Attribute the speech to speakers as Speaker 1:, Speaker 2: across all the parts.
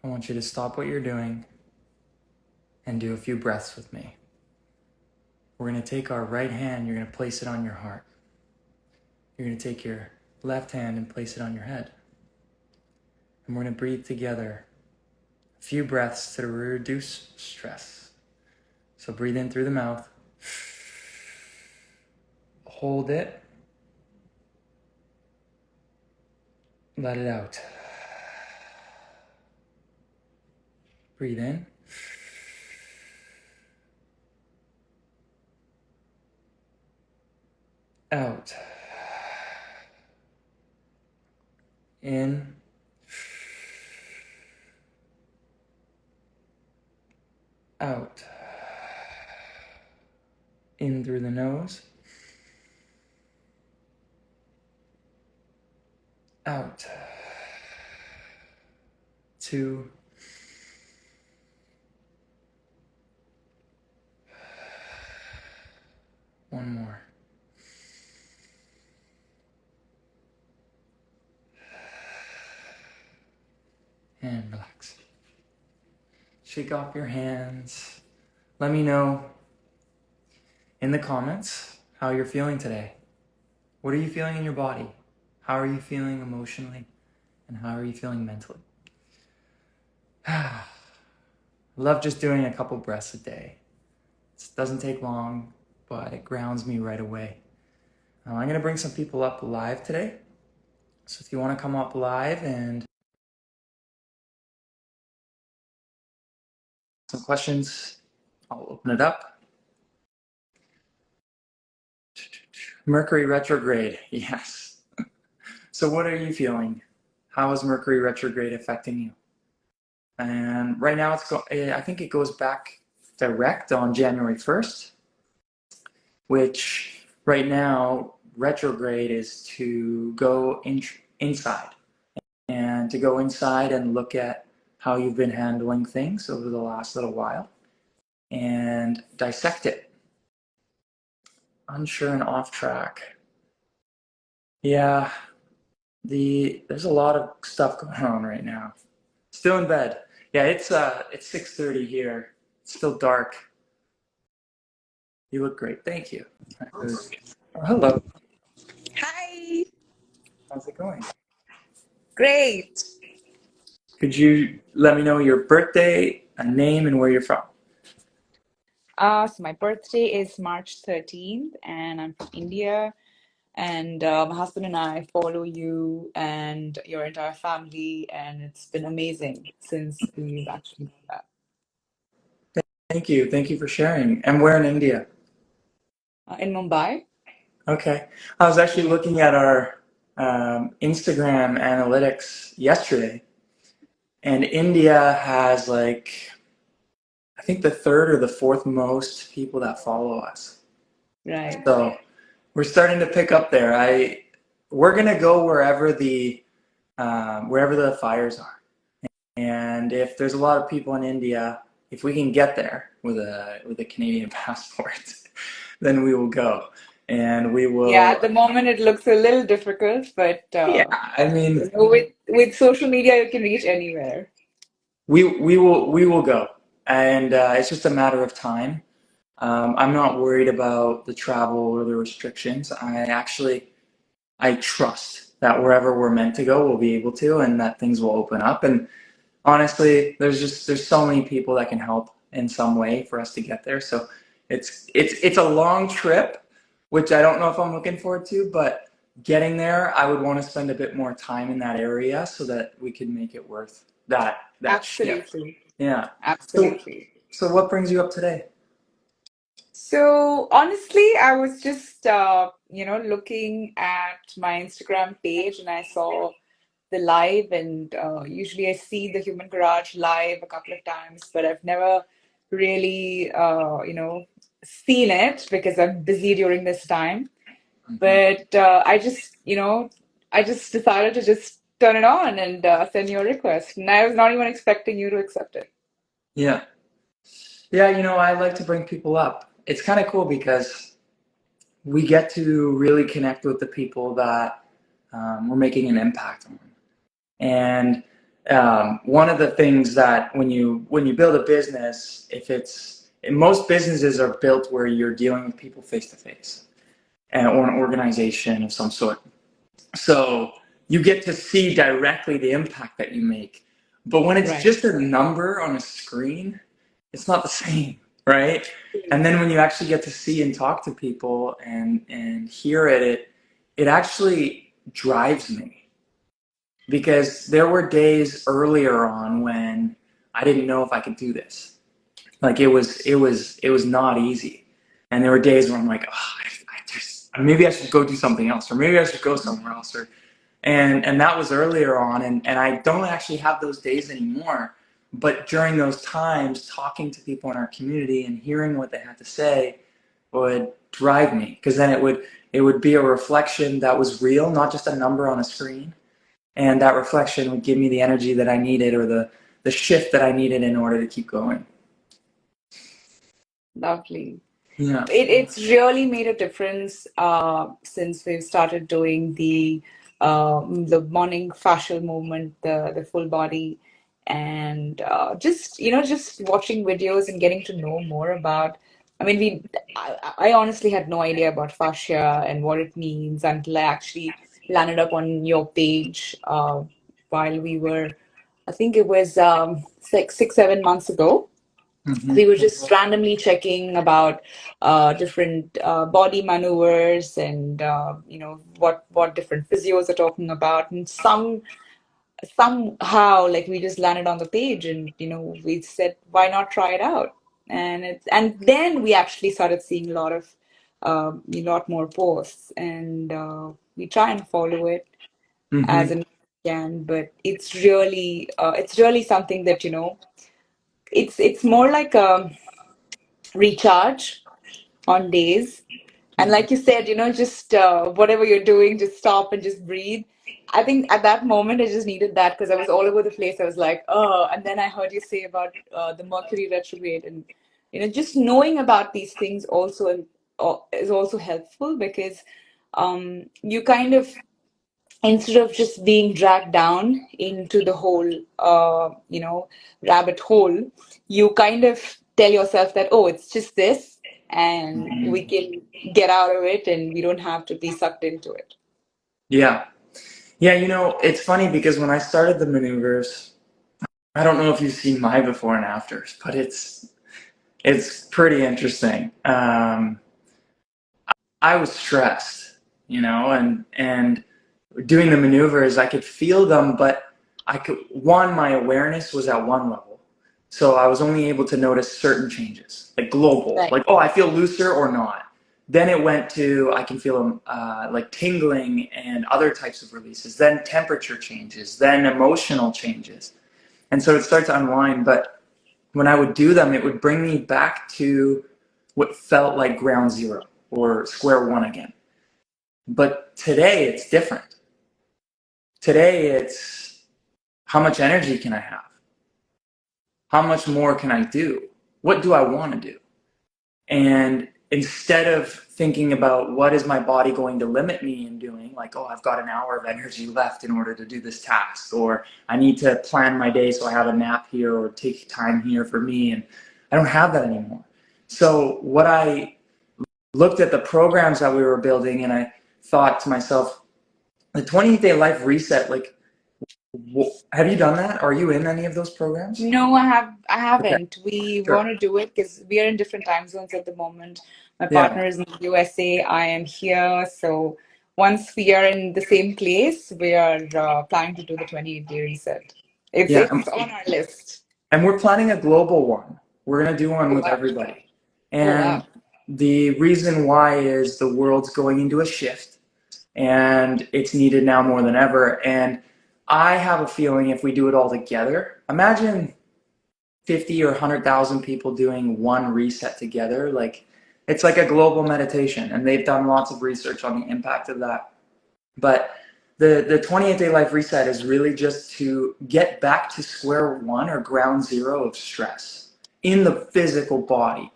Speaker 1: I want you to stop what you're doing and do a few breaths with me. We're going to take our right hand, you're going to place it on your heart. You're going to take your left hand and place it on your head. And we're going to breathe together a few breaths to reduce stress. So breathe in through the mouth. Hold it. Let it out. Breathe in. Out. In. Out. In through the nose. Out. 2. One more. And relax. Shake off your hands. Let me know in the comments how you're feeling today. What are you feeling in your body? How are you feeling emotionally? And how are you feeling mentally? I love just doing a couple breaths a day. It doesn't take long, but it grounds me right away. I'm going to bring some people up live today. So if you want to come up live and some questions, I'll open it up. Mercury retrograde, yes. So what are you feeling? How is Mercury retrograde affecting you? And right now, I think it goes back direct on January 1st, which right now, retrograde is to go inside and to go inside and look at how you've been handling things over the last little while and dissect it. Unsure and off track. Yeah, there's a lot of stuff going on right now. Still in bed. Yeah, it's 6:30 here. It's still dark. You look great. Thank you. Oh, hello.
Speaker 2: Hi.
Speaker 1: How's it going?
Speaker 2: Great.
Speaker 1: Could you let me know your birthday, a name, and where you're from?
Speaker 2: So my birthday is March 13th, and I'm from India. And my husband and I follow you and your entire family, and it's been amazing since we've actually done that.
Speaker 1: Thank you. Thank you for sharing. And where in India?
Speaker 2: In Mumbai.
Speaker 1: Okay. I was actually looking at our Instagram analytics yesterday, and India has I think the third or the fourth most people that follow us.
Speaker 2: Right.
Speaker 1: So we're starting to pick up there. We're gonna go wherever the fires are, and if there's a lot of people in India, if we can get there with a Canadian passport, then we will go, and we
Speaker 2: Yeah,
Speaker 1: will.
Speaker 2: at the moment it looks a little difficult, but
Speaker 1: Yeah, I mean,
Speaker 2: with social media you can reach anywhere.
Speaker 1: we will go, and it's just a matter of time. I'm not worried about the travel or the restrictions. I trust that wherever we're meant to go, we'll be able to, and that things will open up. And honestly, there's so many people that can help in some way for us to get there. So it's a long trip, which I don't know if I'm looking forward to, but getting there, I would want to spend a bit more time in that area so that we can make it worth that shift.
Speaker 2: Absolutely.
Speaker 1: Yeah. So
Speaker 2: Absolutely.
Speaker 1: so what brings you up today?
Speaker 2: So honestly, I was just looking at my Instagram page and I saw the live and usually I see the Human Garage live a couple of times, but I've never really seen it because I'm busy during this time.
Speaker 1: Mhm.
Speaker 2: But I just decided to just turn it on and send you a request. And I was not even expecting you to accept it.
Speaker 1: Yeah. Yeah, I like to bring people up. It's kind of cool because we get to really connect with the people that we're making an impact on. And One of the things that when you build a business, most businesses are built where you're dealing with people face to face, or an organization of some sort. So you get to see directly the impact that you make. But when it's
Speaker 2: Right.
Speaker 1: just a number on a screen, it's not the same, right? And then when you actually get to see and talk to people and hear it actually drives me, because there were days earlier on when I didn't know if I could do this. Like it was not easy, and there were days where I'm like, oh, I just maybe I should go do something else, or maybe I should go somewhere else, or and that was earlier on, and I don't actually have those days anymore. But during those times, talking to people in our community and hearing what they had to say would drive me, because then it would be a reflection that was real, not just a number on a screen. And that reflection would give me the energy that I needed, or the shift that I needed in order to keep going.
Speaker 2: Lovely.
Speaker 1: Yeah.
Speaker 2: It's really made a difference since we've started doing the morning fascial movement, the full body, and just just watching videos and getting to know more about. I mean, I honestly had no idea about fascia and what it means until I actually landed up on your page while we were, I think it was 6, 7 months ago.
Speaker 1: Hmm.
Speaker 2: We were just randomly checking about different body maneuvers and what different physios are talking about, and somehow like we just landed on the page, and we said why not try it out, and then we actually started seeing a lot more posts, and we try and follow it as
Speaker 1: Hmm.
Speaker 2: and can, but it's really something that it's more like a recharge on days. And like you said, just whatever you're doing, just stop and just breathe. I think at that moment, I just needed that because I was all over the place. I was like, oh, and then I heard you say about the Mercury retrograde, and just knowing about these things also is also helpful because you kind of, instead of just being dragged down into the whole rabbit hole, you kind of tell yourself that, oh, it's just this, and we
Speaker 1: Hmm.
Speaker 2: can get out of it and we don't have to be sucked into it.
Speaker 1: Yeah. Yeah, it's funny because when I started the maneuvers, I don't know if you've seen my before and afters, but it's pretty interesting. I was stressed, and doing the maneuvers, I could feel them, but my awareness was at one level. So I was only able to notice certain changes, like global,
Speaker 2: Right.
Speaker 1: like, oh, I feel looser or not. Then it went to, I can feel like tingling and other types of releases, then temperature changes, then emotional changes. And so it starts to unwind. But when I would do them, it would bring me back to what felt like ground zero or square one again. But today it's different. Today it's, how much energy can I have? How much more can I do? What do I want to do? And instead of thinking about what is my body going to limit me in doing, like, oh, I've got an hour of energy left in order to do this task, or I need to plan my day so I have a nap here or take time here for me, and I don't have that anymore. So what I looked at the programs that we were building, and I thought to myself, the 28-day life reset, like, have you done that? Are you in any of those programs?
Speaker 2: No, I
Speaker 1: Okay,
Speaker 2: haven't. We want
Speaker 1: sure.
Speaker 2: to do it because we are in different time zones at the moment. My
Speaker 1: Yeah,
Speaker 2: partner is in the USA, I am here. So once we are in the same place, we are planning to do the 28-day reset. It's
Speaker 1: yeah.
Speaker 2: it's on our list.
Speaker 1: And we're planning a global one. We're going to do one
Speaker 2: Oh
Speaker 1: with
Speaker 2: wow.
Speaker 1: everybody.
Speaker 2: Oh
Speaker 1: And
Speaker 2: wow.
Speaker 1: the reason why is the world's going into a shift, and it's needed now more than ever. And I have a feeling if we do it all together, imagine 50 or 100,000 people doing one reset together. Like, it's like a global meditation, and they've done lots of research on the impact of that. But the 28-day life reset is really just to get back to square one or ground zero of stress in the physical body.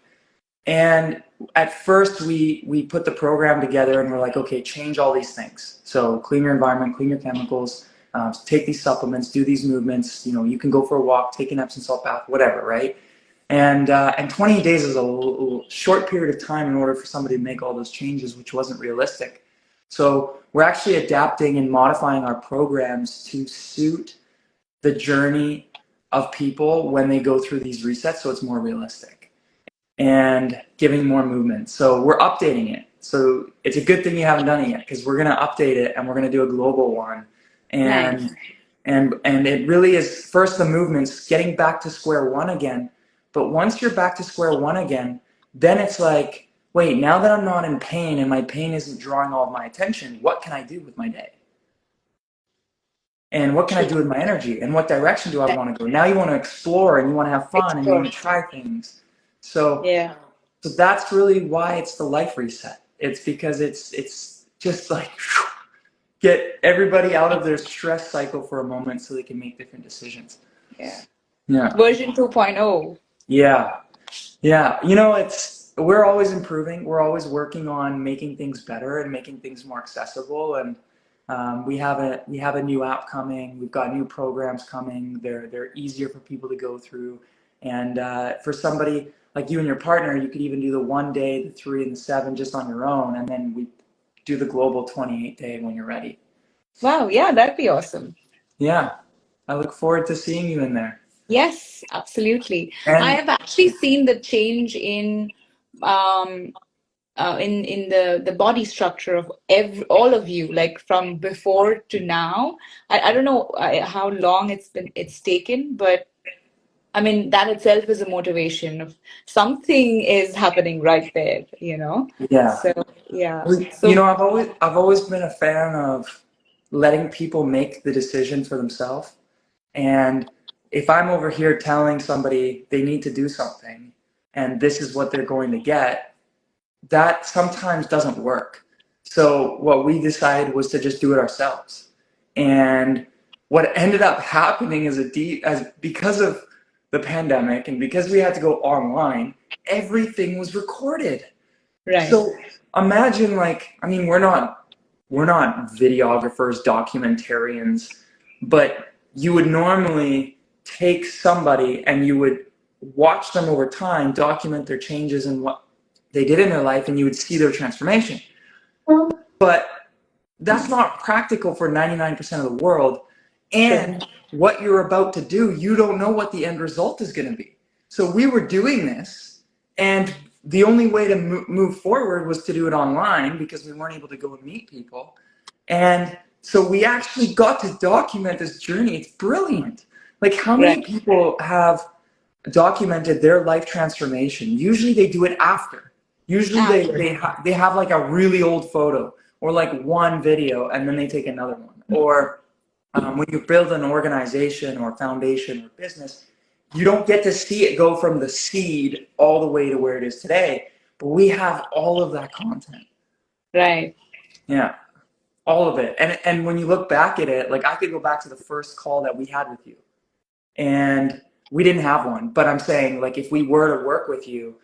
Speaker 1: And at first we put the program together and we're like, okay, change all these things. So clean your environment, clean your chemicals, take these supplements, do these movements. You can go for a walk, take an Epsom salt bath, whatever, right? And 28 days is a short period of time in order for somebody to make all those changes, which wasn't realistic. So we're actually adapting and modifying our programs to suit the journey of people when they go through these resets, so it's more realistic and giving more movement. So we're updating it. So it's a good thing you haven't done it yet, because we're going to update it and we're going to do a global one. And
Speaker 2: Nice.
Speaker 1: and it really is first the movements, getting back to square one again. But once you're back to square one again, then it's like, wait, now that I'm not in pain and my pain isn't drawing all of my attention, what can I do with my day? And what can I
Speaker 2: True.
Speaker 1: do with my energy? And what direction do I want to go? Now you want to explore and you want to have fun and you want
Speaker 2: Explore.
Speaker 1: to try things. So
Speaker 2: Yeah.
Speaker 1: so that's really why it's the life reset. It's because it's just like get everybody out of their stress cycle for a moment so they can make different decisions.
Speaker 2: Yeah.
Speaker 1: Yeah.
Speaker 2: Version 2.0.
Speaker 1: Yeah. Yeah. We're always improving. We're always working on making things better and making things more accessible. And we have a new app coming. We've got new programs coming. They're easier for people to go through. And for somebody like you and your partner, you could even do the 1 day, the 3, and the 7 just on your own, and then we do the global 28-day when you're ready.
Speaker 2: Wow, yeah, that'd be awesome.
Speaker 1: Yeah, I look forward to seeing you in there.
Speaker 2: Yes, absolutely. I
Speaker 1: And
Speaker 2: have actually seen the change um in the body structure of all of you, like from before to now. I don't know how long it's taken, but I mean that itself is a motivation of something is happening right there, you know.
Speaker 1: yeah,
Speaker 2: So yeah.
Speaker 1: well,
Speaker 2: So
Speaker 1: I've always been a fan of letting people make the decision for themselves. And if I'm over here telling somebody they need to do something and this is what they're going to get, that sometimes doesn't work. So what we decided was to just do it ourselves. And what ended up happening is as because of the pandemic and because we had to go online, everything was recorded.
Speaker 2: right,
Speaker 1: So imagine, like, I mean, we're not videographers, documentarians, but you would normally take somebody and you would watch them over time, document their changes and what they did in their life, and you would see their transformation. But that's not practical for 99% of the world.
Speaker 2: true,
Speaker 1: And what you're about to do, you don't know what the end result is going to be. So we were doing this, and the only way to move forward was to do it online because we weren't able to go and meet people. And so we actually got to document this journey. It's brilliant. Like, how many
Speaker 2: right,
Speaker 1: people have documented their life transformation? Usually they do it after. Usually
Speaker 2: after,
Speaker 1: they have like a really old photo or like one video and then they take another one. Or when you build an organization or foundation or business, you don't get to see it go from the seed all the way to where it is today. But we have all of that content.
Speaker 2: right,
Speaker 1: Yeah, all of it. And when you look back at it, like I could go back to the first call that we had with you, and we didn't have one. But I'm saying, like, if we were to work with you,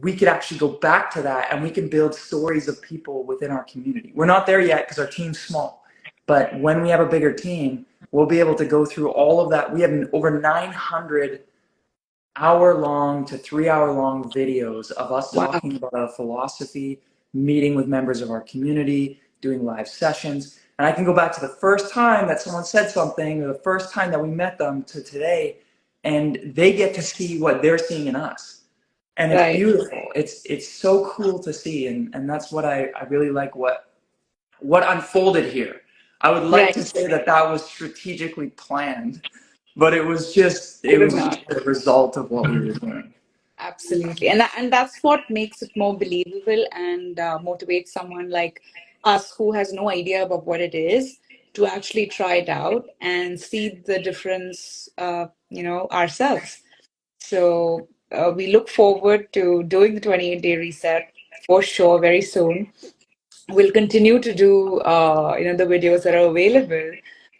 Speaker 1: we could actually go back to that and we can build stories of people within our community. We're not there yet because our team's small, but when we have a bigger team, we'll be able to go through all of that. We have over 900 hour-long to 3-hour-long videos of us
Speaker 2: wow,
Speaker 1: talking about our philosophy, meeting with members of our community, doing live sessions. And I can go back to the first time that someone said something, or the first time that we met them, to today, and they get to see what they're seeing in us. And it's
Speaker 2: right,
Speaker 1: beautiful. It's so cool to see, and that's what I really like what unfolded here. I would like
Speaker 2: right.
Speaker 1: to say that that was strategically planned, but it was just
Speaker 2: It
Speaker 1: it
Speaker 2: was
Speaker 1: was
Speaker 2: not.
Speaker 1: just a result of what we were doing.
Speaker 2: Absolutely. And that's what makes it more believable and motivates someone like us who has no idea about what it is to actually try it out and see the difference, ourselves. So we look forward to doing the 28-day reset for sure very soon. We'll continue to do, the videos that are available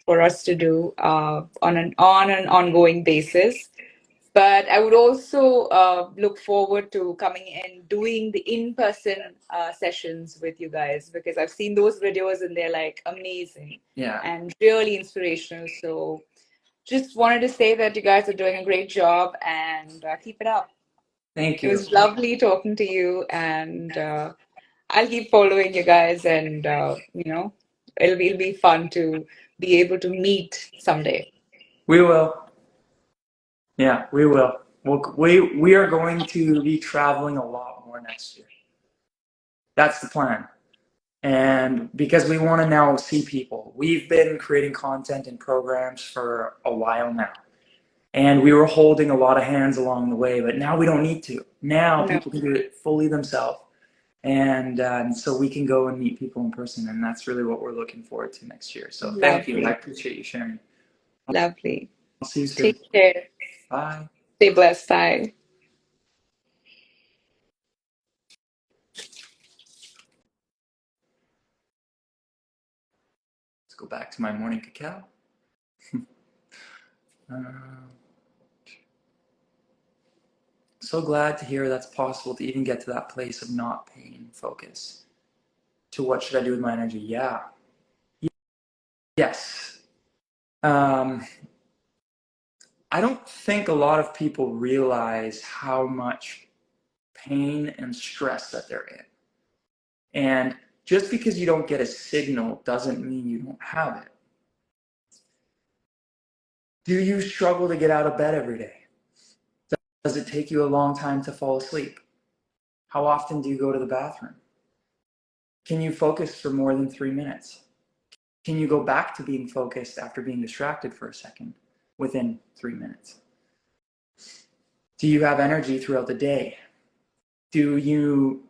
Speaker 2: for us to do on an ongoing basis. But I would also look forward to coming in, doing the in-person sessions with you guys, because I've seen those videos and they're like amazing
Speaker 1: Yeah.
Speaker 2: and really inspirational. So just wanted to say that you guys are doing a great job and keep it up.
Speaker 1: Thank
Speaker 2: It
Speaker 1: you.
Speaker 2: was lovely talking to you, and I'll keep following you guys, and it'll be fun to be able to meet someday.
Speaker 1: We will. Yeah, we will. We are going to be traveling a lot more next year. That's the plan. And because we want to now see people, we've been creating content and programs for a while now. And we were holding a lot of hands along the way, but now we don't need to. Now
Speaker 2: No,
Speaker 1: people can do it fully themselves. And so we can go and meet people in person. And that's really what we're looking forward to next year. So thank you. I
Speaker 2: lovely,
Speaker 1: appreciate you sharing.
Speaker 2: lovely.
Speaker 1: I'll see you soon.
Speaker 2: Take care.
Speaker 1: Bye.
Speaker 2: Stay blessed. Bye.
Speaker 1: Let's go back to my morning cacao. Uh, so glad to hear that's possible to even get to that place of not pain focus. To what should I do with my energy? Yeah. Yes. I don't think a lot of people realize how much pain and stress that they're in. And just because you don't get a signal doesn't mean you don't have it. Do you struggle to get out of bed every day? Does it take you a long time to fall asleep? How often do you go to the bathroom? Can you focus for more than 3 minutes? Can you go back to being focused after being distracted for a second within 3 minutes? Do you have energy throughout the day? Do you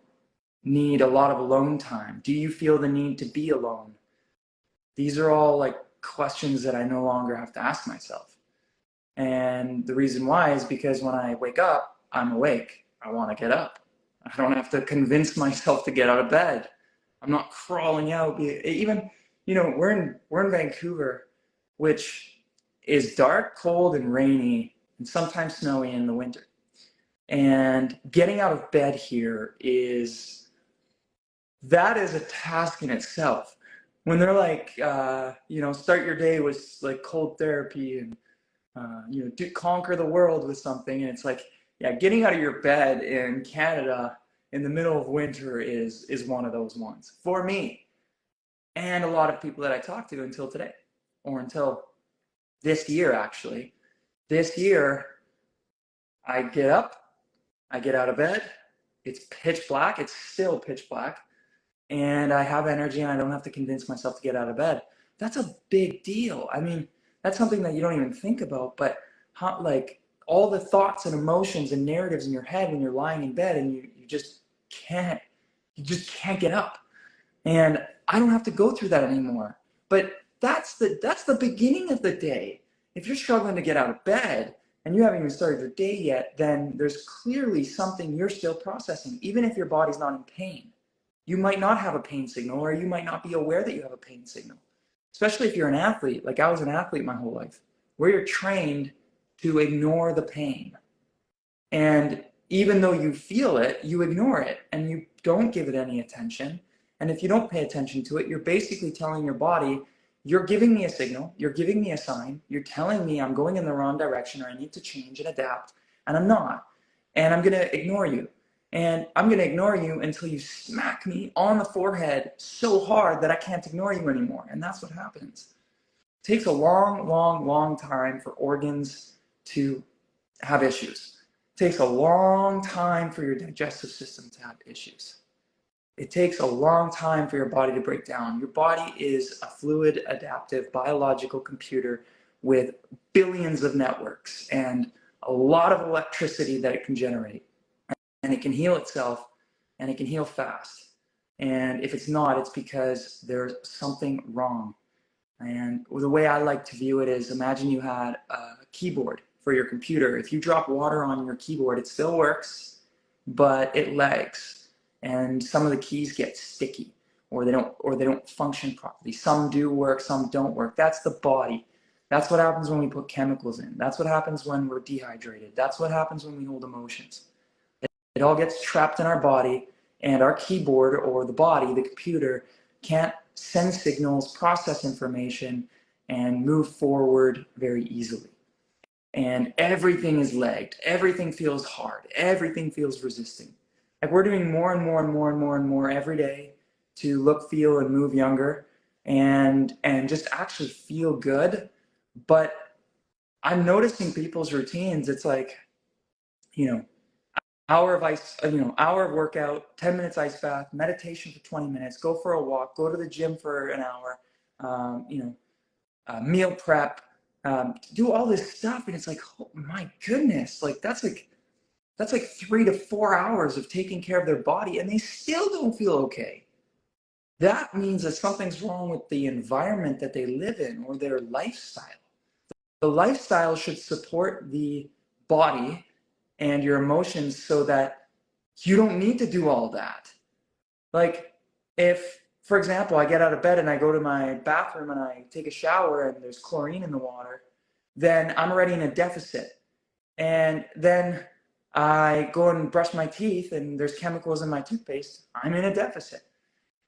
Speaker 1: need a lot of alone time? Do you feel the need to be alone? These are all like questions that I no longer have to ask myself. And the reason why is because when I wake up, I'm awake. I want to get up. I don't have to convince myself to get out of bed. I'm not crawling out. Even, we're in Vancouver, which is dark, cold, and rainy, and sometimes snowy in the winter. And getting out of bed here that is a task in itself. When they're like, start your day with like cold therapy and conquer the world with something, and it's like, yeah, getting out of your bed in Canada in the middle of winter is one of those ones for me and a lot of people that I talk to until today, or until this year. Actually, this year I get up, I get out of bed, it's pitch black, it's still pitch black, and I have energy and I don't have to convince myself to get out of bed. That's a big deal. I mean, that's something that you don't even think about, but like all the thoughts and emotions and narratives in your head when you're lying in bed and you just can't get up. And I don't have to go through that anymore. But that's the beginning of the day. If you're struggling to get out of bed and you haven't even started your day yet, then there's clearly something you're still processing, even if your body's not in pain. You might not have a pain signal, or you might not be aware that you have a pain signal. Especially if you're an athlete, like I was an athlete my whole life, where you're trained to ignore the pain. And even though you feel it, you ignore it and you don't give it any attention. And if you don't pay attention to it, you're basically telling your body, you're giving me a signal, you're giving me a sign, you're telling me I'm going in the wrong direction or I need to change and adapt, and I'm not. And I'm going to ignore you. And I'm going to ignore you until you smack me on the forehead so hard that I can't ignore you anymore. And that's what happens. It takes a long, long, long time for organs to have issues. It takes a long time for your digestive system to have issues. It takes a long time for your body to break down. Your body is a fluid, adaptive, biological computer with billions of networks and a lot of electricity that it can generate. And it can heal itself, and it can heal fast. And if it's not, it's because there's something wrong. And the way I like to view it is, imagine you had a keyboard for your computer. If you drop water on your keyboard, it still works, but it lags, and some of the keys get sticky, or they don't function properly. Some do work, some don't work. That's the body. That's what happens when we put chemicals in. That's what happens when we're dehydrated. That's what happens when we hold emotions. It all gets trapped in our body, and our keyboard, or the body, the computer, can't send signals, process information, and move forward very easily. And everything is lagged. Everything feels hard. Everything feels resisting. Like, we're doing more and more and more and more and more every day to look, feel, and move younger, and just actually feel good. But I'm noticing people's routines. It's like, you know, hour of workout, 10 minutes ice bath, meditation for 20 minutes, go for a walk, go to the gym for an hour, meal prep, do all this stuff. And it's like, oh my goodness, like that's like 3 to 4 hours of taking care of their body, and they still don't feel okay. That means that something's wrong with the environment that they live in, or their lifestyle. The lifestyle should support the body and your emotions so that you don't need to do all that. Like, if, for example, I get out of bed and I go to my bathroom and I take a shower and there's chlorine in the water, then I'm already in a deficit. And then I go and brush my teeth and there's chemicals in my toothpaste, I'm in a deficit.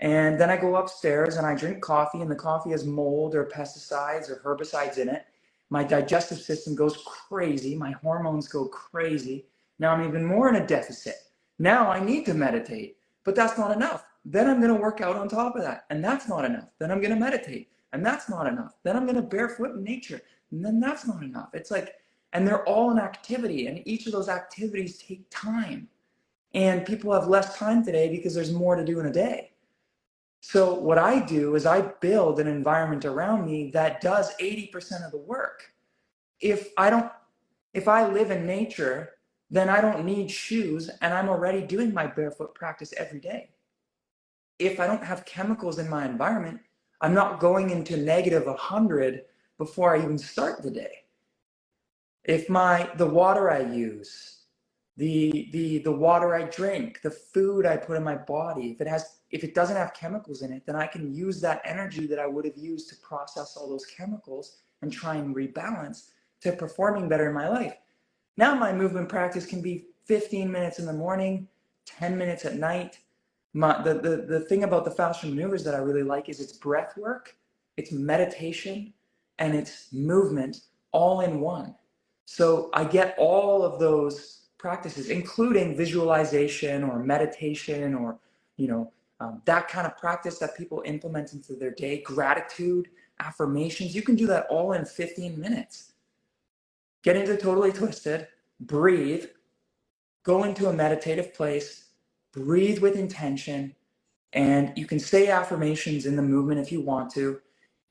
Speaker 1: And then I go upstairs and I drink coffee, and the coffee has mold or pesticides or herbicides in it. My digestive system goes crazy. My hormones go crazy. Now I'm even more in a deficit. Now I need to meditate, but that's not enough. Then I'm going to work out on top of that, and that's not enough. Then I'm going to meditate, and that's not enough. Then I'm going to barefoot in nature, and then that's not enough. It's like, and they're all an activity, and each of those activities take time. And people have less time today because there's more to do in a day. So what I do is I build an environment around me that does 80% of the work. If I live in nature, then I don't need shoes, and I'm already doing my barefoot practice every day. If I don't have chemicals in my environment, I'm not going into negative 100 before I even start the day. If the water I use, the water I drink, the food I put in my body, if it doesn't have chemicals in it, then I can use that energy that I would have used to process all those chemicals and try and rebalance to performing better in my life. Now my movement practice can be 15 minutes in the morning, 10 minutes at night. The thing about the fascia maneuvers that I really like is it's breath work, it's meditation, and it's movement all in one. So I get all of those practices, including visualization or meditation, or that kind of practice that people implement into their day, gratitude, affirmations. You can do that all in 15 minutes. Get into Totally Twisted, breathe, go into a meditative place, breathe with intention, and you can say affirmations in the movement if you want to,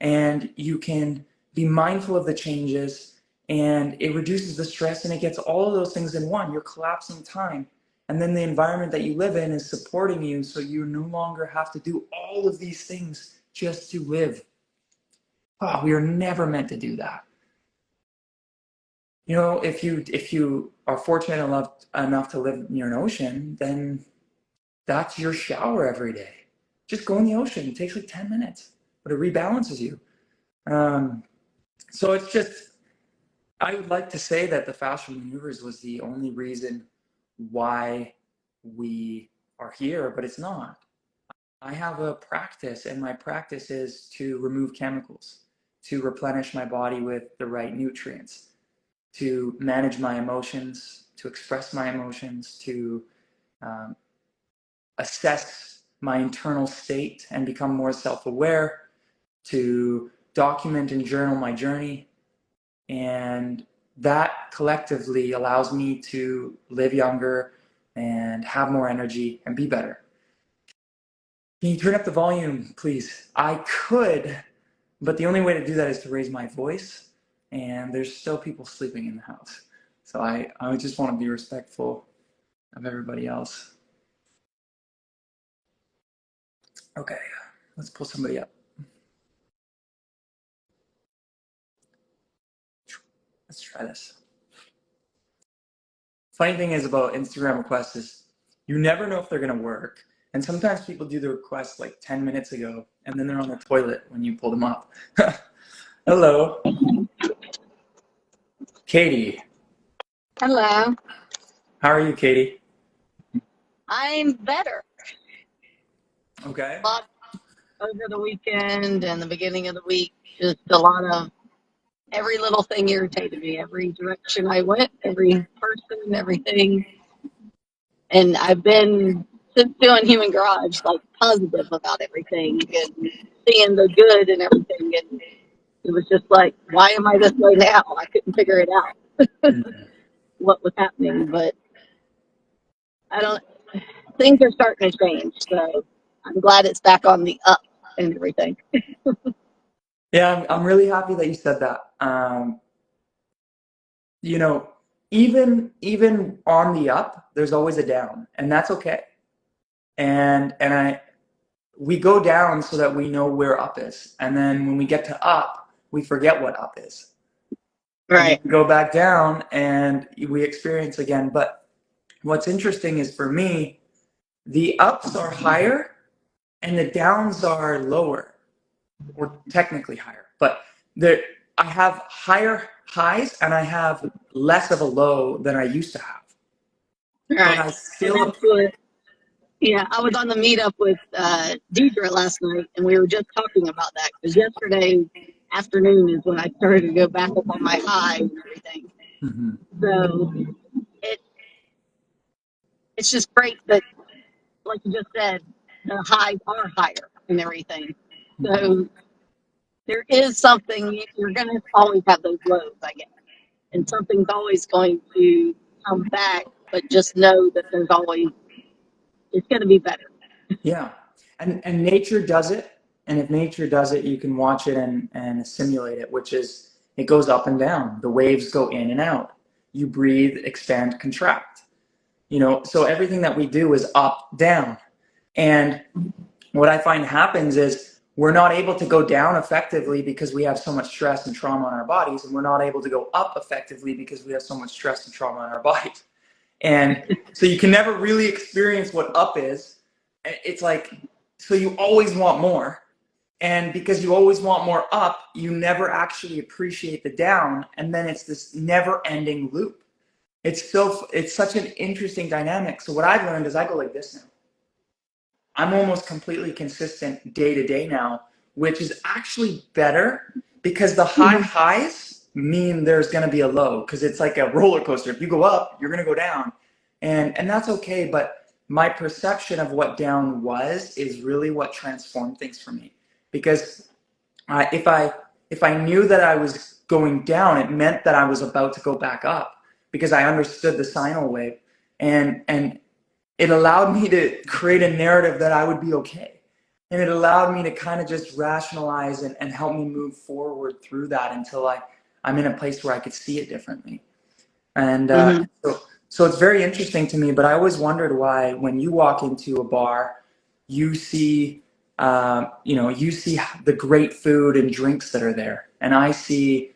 Speaker 1: and you can be mindful of the changes, and it reduces the stress, and it gets all of those things in one. You're collapsing time, and then the environment that you live in is supporting you, so you no longer have to do all of these things just to live. Oh, we are never meant to do that. If you are fortunate enough to live near an ocean, then that's your shower every day. Just go in the ocean. It takes like 10 minutes, but it rebalances you. So it's just, I would like to say that the fascia maneuvers was the only reason why we are here, but it's not. I have a practice, and my practice is to remove chemicals, to replenish my body with the right nutrients, to manage my emotions, to express my emotions, to assess my internal state and become more self-aware, to document and journal my journey. And that collectively allows me to live younger and have more energy and be better. Can you turn up the volume, please? I could, but the only way to do that is to raise my voice, and there's still people sleeping in the house. So I just want to be respectful of everybody else. Okay, let's pull somebody up. Let's try this. Funny thing is about Instagram requests is you never know if they're going to work. And sometimes people do the request like 10 minutes ago, and then they're on the toilet when you pull them up. Hello. Katie.
Speaker 3: Hello.
Speaker 1: How are you, Katie?
Speaker 3: I'm better.
Speaker 1: Okay.
Speaker 3: A lot over the weekend and the beginning of the week. Just a lot of every little thing irritated me. Every direction I went, every person, everything. And I've been since doing Human Garage like positive about everything and seeing the good and everything. And it was just like, why am I this way now? I couldn't figure it out what was happening, but I don't. Things are starting to change, so I'm glad it's back on the up and everything.
Speaker 1: Yeah, I'm really happy that you said that. You know, even on the up, there's always a down, and that's okay. And I we go down so that we know where up is, and then when we get to up, we forget what up is, and then
Speaker 3: Right.
Speaker 1: we go back down and we experience again. But what's interesting is for me, the ups are higher and the downs are lower, or technically higher, but there I have higher highs and I have less of a low than I used to have. But
Speaker 3: Right.
Speaker 1: I
Speaker 3: And
Speaker 1: still,
Speaker 3: that's what, yeah, I was on the meetup with Deidre last night, and we were just talking about that because yesterday afternoon is when I started to go back up on my high and everything.
Speaker 1: Mhm.
Speaker 3: So it it's just great that, like you just said, the highs are higher and everything.
Speaker 1: Mhm.
Speaker 3: So there is something you're going to always have those lows, I guess, and something's always going to come back. But just know that there's always it's going to be better.
Speaker 1: Yeah, and nature does it, and if nature does it, you can watch it and simulate it, which is it goes up and down. The waves go in and out. You breathe, expand, contract. So everything that we do is up, down. And what I find happens is we're not able to go down effectively because we have so much stress and trauma in our bodies, and we're not able to go up effectively because we have so much stress and trauma in our bodies. And so you can never really experience what up is. It's like, so you always want more. And because you always want more up, you never actually appreciate the down. And then it's this never ending loop. It's such an interesting dynamic. So what I've learned is I go like this now. I'm almost completely consistent day to day now, which is actually better because the high
Speaker 3: Mhm.
Speaker 1: highs mean there's going to be a low because it's like a roller coaster. If you go up, you're going to go down, and that's okay. But my perception of what down was is really what transformed things for me because if I knew that I was going down, it meant that I was about to go back up because I understood the sine wave, and it allowed me to create a narrative that I would be okay. And it allowed me to kind of just rationalize and help me move forward through that until I'm in a place where I could see it differently. And
Speaker 3: Mhm.
Speaker 1: so it's very interesting to me, but I always wondered why when you walk into a bar, you see, you see the great food and drinks that are there. And I see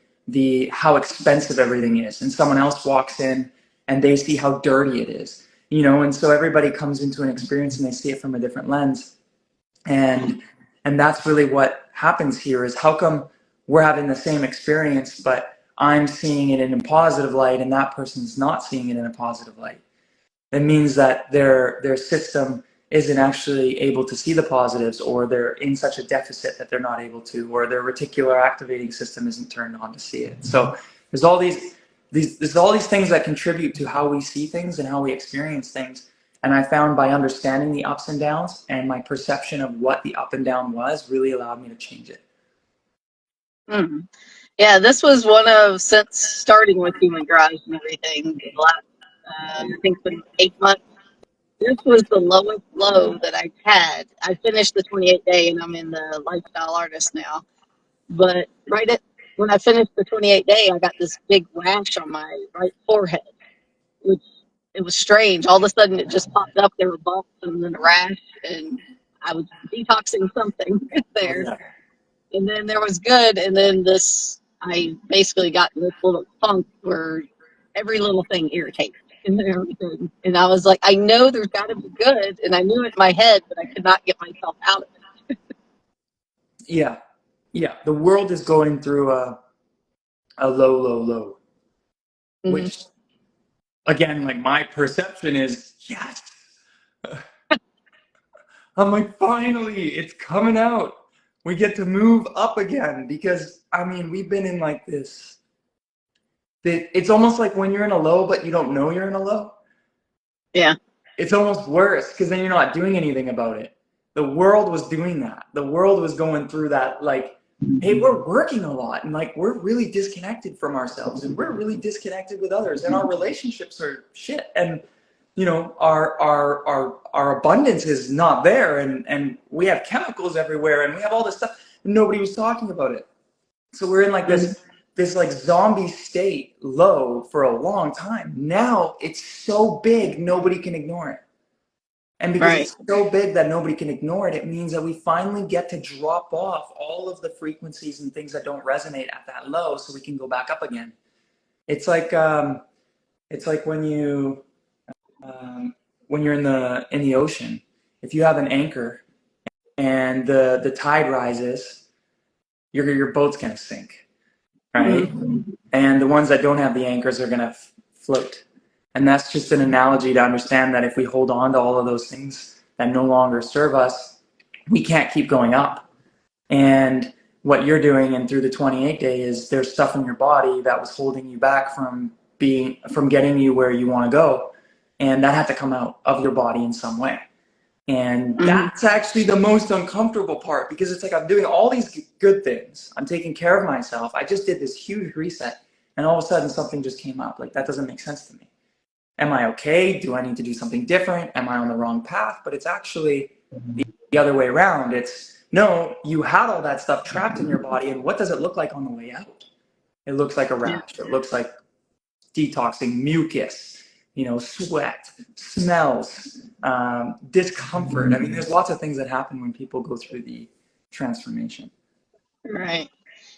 Speaker 1: how expensive everything is. And someone else walks in and they see how dirty it is, and so everybody comes into an experience and they see it from a different lens. And that's really what happens here is how come we're having the same experience, but I'm seeing it in a positive light and that person's not seeing it in a positive light. It means that their system isn't actually able to see the positives, or they're in such a deficit that they're not able to, or their reticular activating system isn't turned on to see it. So there's all these things that contribute to how we see things and how we experience things. And I found by understanding the ups and downs and my perception of what the up and down was really allowed me to change it.
Speaker 3: Mhm. Yeah, this was one of since starting with Human Garage and everything. The last, I think, been 8 months. This was the lowest low that I've had. I finished the 28 day, and I'm in the lifestyle artist now. But when I finished the 28 day, I got this big rash on my right forehead, which it was strange. All of a sudden, it just popped up. There were bumps and then a rash, and I was detoxing something
Speaker 1: Oh
Speaker 3: there.
Speaker 1: yeah.
Speaker 3: And then there was good, and then I basically got this little funk where every little thing irritates and everything. And I was like, I know there's got to be good, and I knew it in my head, but I could not get myself out of
Speaker 1: Yeah. Yeah. The world is going through a low, low, low. which again, like my perception is yes. I'm like, finally, it's coming out. We get to move up again because I mean, we've been in like this. It's almost like when you're in a low, but you don't know you're in a low.
Speaker 3: Yeah.
Speaker 1: It's almost worse because then you're not doing anything about it. The world was doing that. The world was going through that, like, hey, we're working a lot and like we're really disconnected from ourselves and we're really disconnected with others and our relationships are shit and you know our abundance is not there and we have chemicals everywhere and we have all this stuff and nobody was talking about it. So we're in like this like zombie state low for a long time. Now it's so big nobody can ignore it. And because it's so big that nobody can ignore it, it means that we finally get to drop off all of the frequencies and things that don't resonate at that low so we can go back up again. It's like when you're in the ocean, if you have an anchor and the tide rises, your boat's gonna sink, right? And the ones that don't have the anchors are gonna float. And that's just an analogy to understand that if we hold on to all of those things that no longer serve us, we can't keep going up. And what you're doing and through the 28 day is there's stuff in your body that was holding you back from getting you where you want to go. And that had to come out of your body in some way. And that's actually the most uncomfortable part because it's like I'm doing all these good things. I'm taking care of myself. I just did this huge reset and all of a sudden something just came up. Like that doesn't make sense to me. Am I okay? Do I need to do something different? Am I on the wrong path? But it's actually the other way around. It's no, you had all that stuff trapped in your body. And what does it look like on the way out? It looks like a rash. It looks like detoxing, mucus, sweat, smells, discomfort. I mean, there's lots of things that happen when people go through the transformation.
Speaker 3: Right.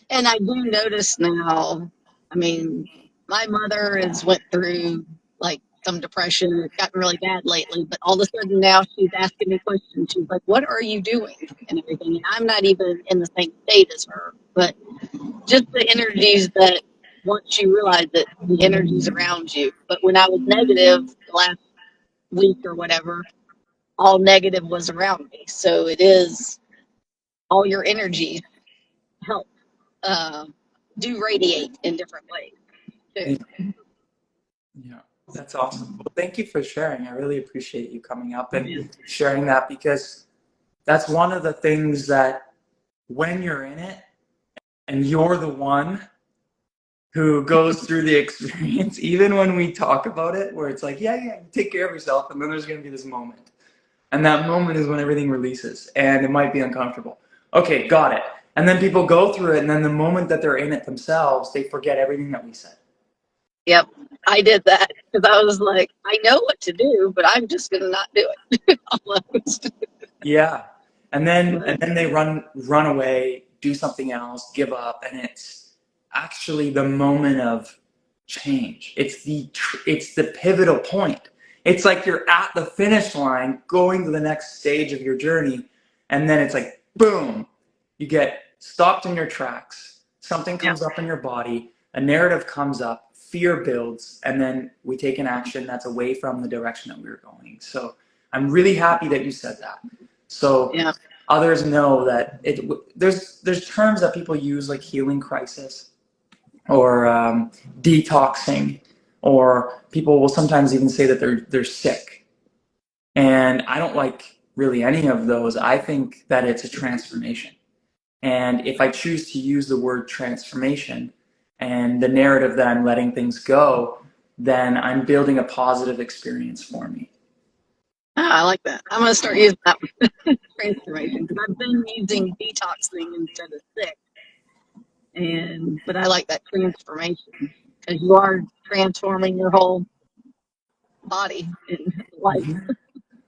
Speaker 3: And I do notice now, I mean, my mother has went through like some depression. It's gotten really bad lately, but all of a sudden now she's asking me questions. She's like, what are you doing? And everything. And I'm not even in the same state as her, but just the energies that once you realize that the energies around you. But when I was negative the last week or whatever, all negative was around me. So it is all your energies help do radiate in different ways too.
Speaker 1: Yeah, that's awesome. Well, thank you for sharing. I really appreciate you coming up and sharing that because that's one of the things that when you're in it and you're the one who goes through the experience, even when we talk about it, where it's like, yeah, take care of yourself, and then there's going to be this moment. And that moment is when everything releases, and it might be uncomfortable. Okay, got it. And then people go through it, and then the moment that they're in it themselves, they forget everything that we said.
Speaker 3: Yep, I did that because I was like, I know what to do, but I'm just going to not do it. Almost.
Speaker 1: Yeah, and then they run away, do something else, give up, and it's actually the moment of change. It's the pivotal point. It's like you're at the finish line, going to the next stage of your journey, and then it's like boom, you get stopped in your tracks. Something comes up in your body, a narrative comes up, fear builds, and then we take an action that's away from the direction that we were going. So I'm really happy that you said that. So others know that there's terms that people use like healing crisis or detoxing, or people will sometimes even say that they're sick. And I don't like really any of those. I think that it's a transformation. And if I choose to use the word transformation and the narrative that I'm letting things go, then I'm building a positive experience for me.
Speaker 3: I like that. I'm going to start using that one. Transformation, because I've been using detoxing instead of sick. But I like that transformation because you are transforming your whole body in life.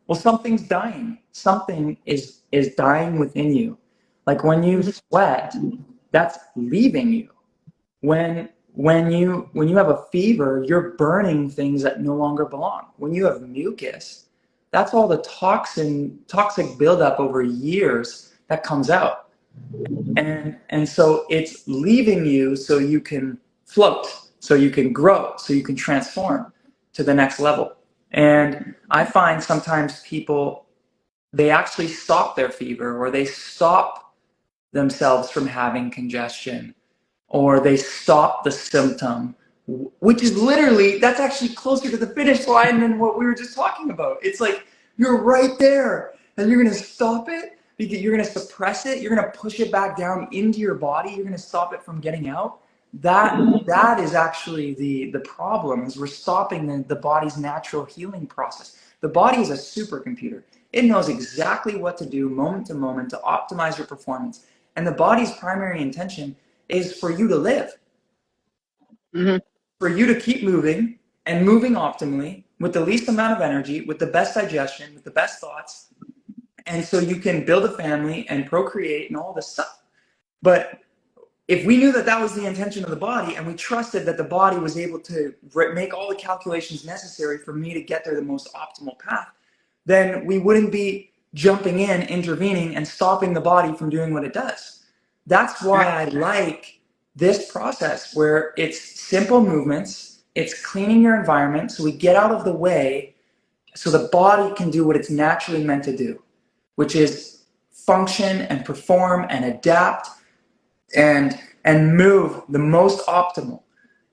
Speaker 1: Well, something's dying. Something is dying within you. Like when you sweat, that's leaving you. When you have a fever, you're burning things that no longer belong. When you have mucus, that's all the toxic buildup over years that comes out. And so it's leaving you so you can float, so you can grow, so you can transform to the next level. And I find sometimes people, they actually stop their fever, or they stop themselves from having congestion, or they stop the symptom, which is literally, that's actually closer to the finish line than what we were just talking about. It's like you're right there and you're going to stop it, because you're going to suppress it, you're going to push it back down into your body, you're going to stop it from getting out. That is actually the problem, is we're stopping the body's natural healing process. The body is a supercomputer. It knows exactly what to do moment to moment to optimize your performance. And the body's primary intention is for you to live, for you to keep moving and moving optimally with the least amount of energy, with the best digestion, with the best thoughts. And so you can build a family and procreate and all this stuff. But if we knew that that was the intention of the body, and we trusted that the body was able to make all the calculations necessary for me to get there the most optimal path, then we wouldn't be jumping in, intervening, and stopping the body from doing what it does. That's why I like this process, where it's simple movements, it's cleaning your environment so we get out of the way so the body can do what it's naturally meant to do, which is function and perform and adapt and move the most optimal.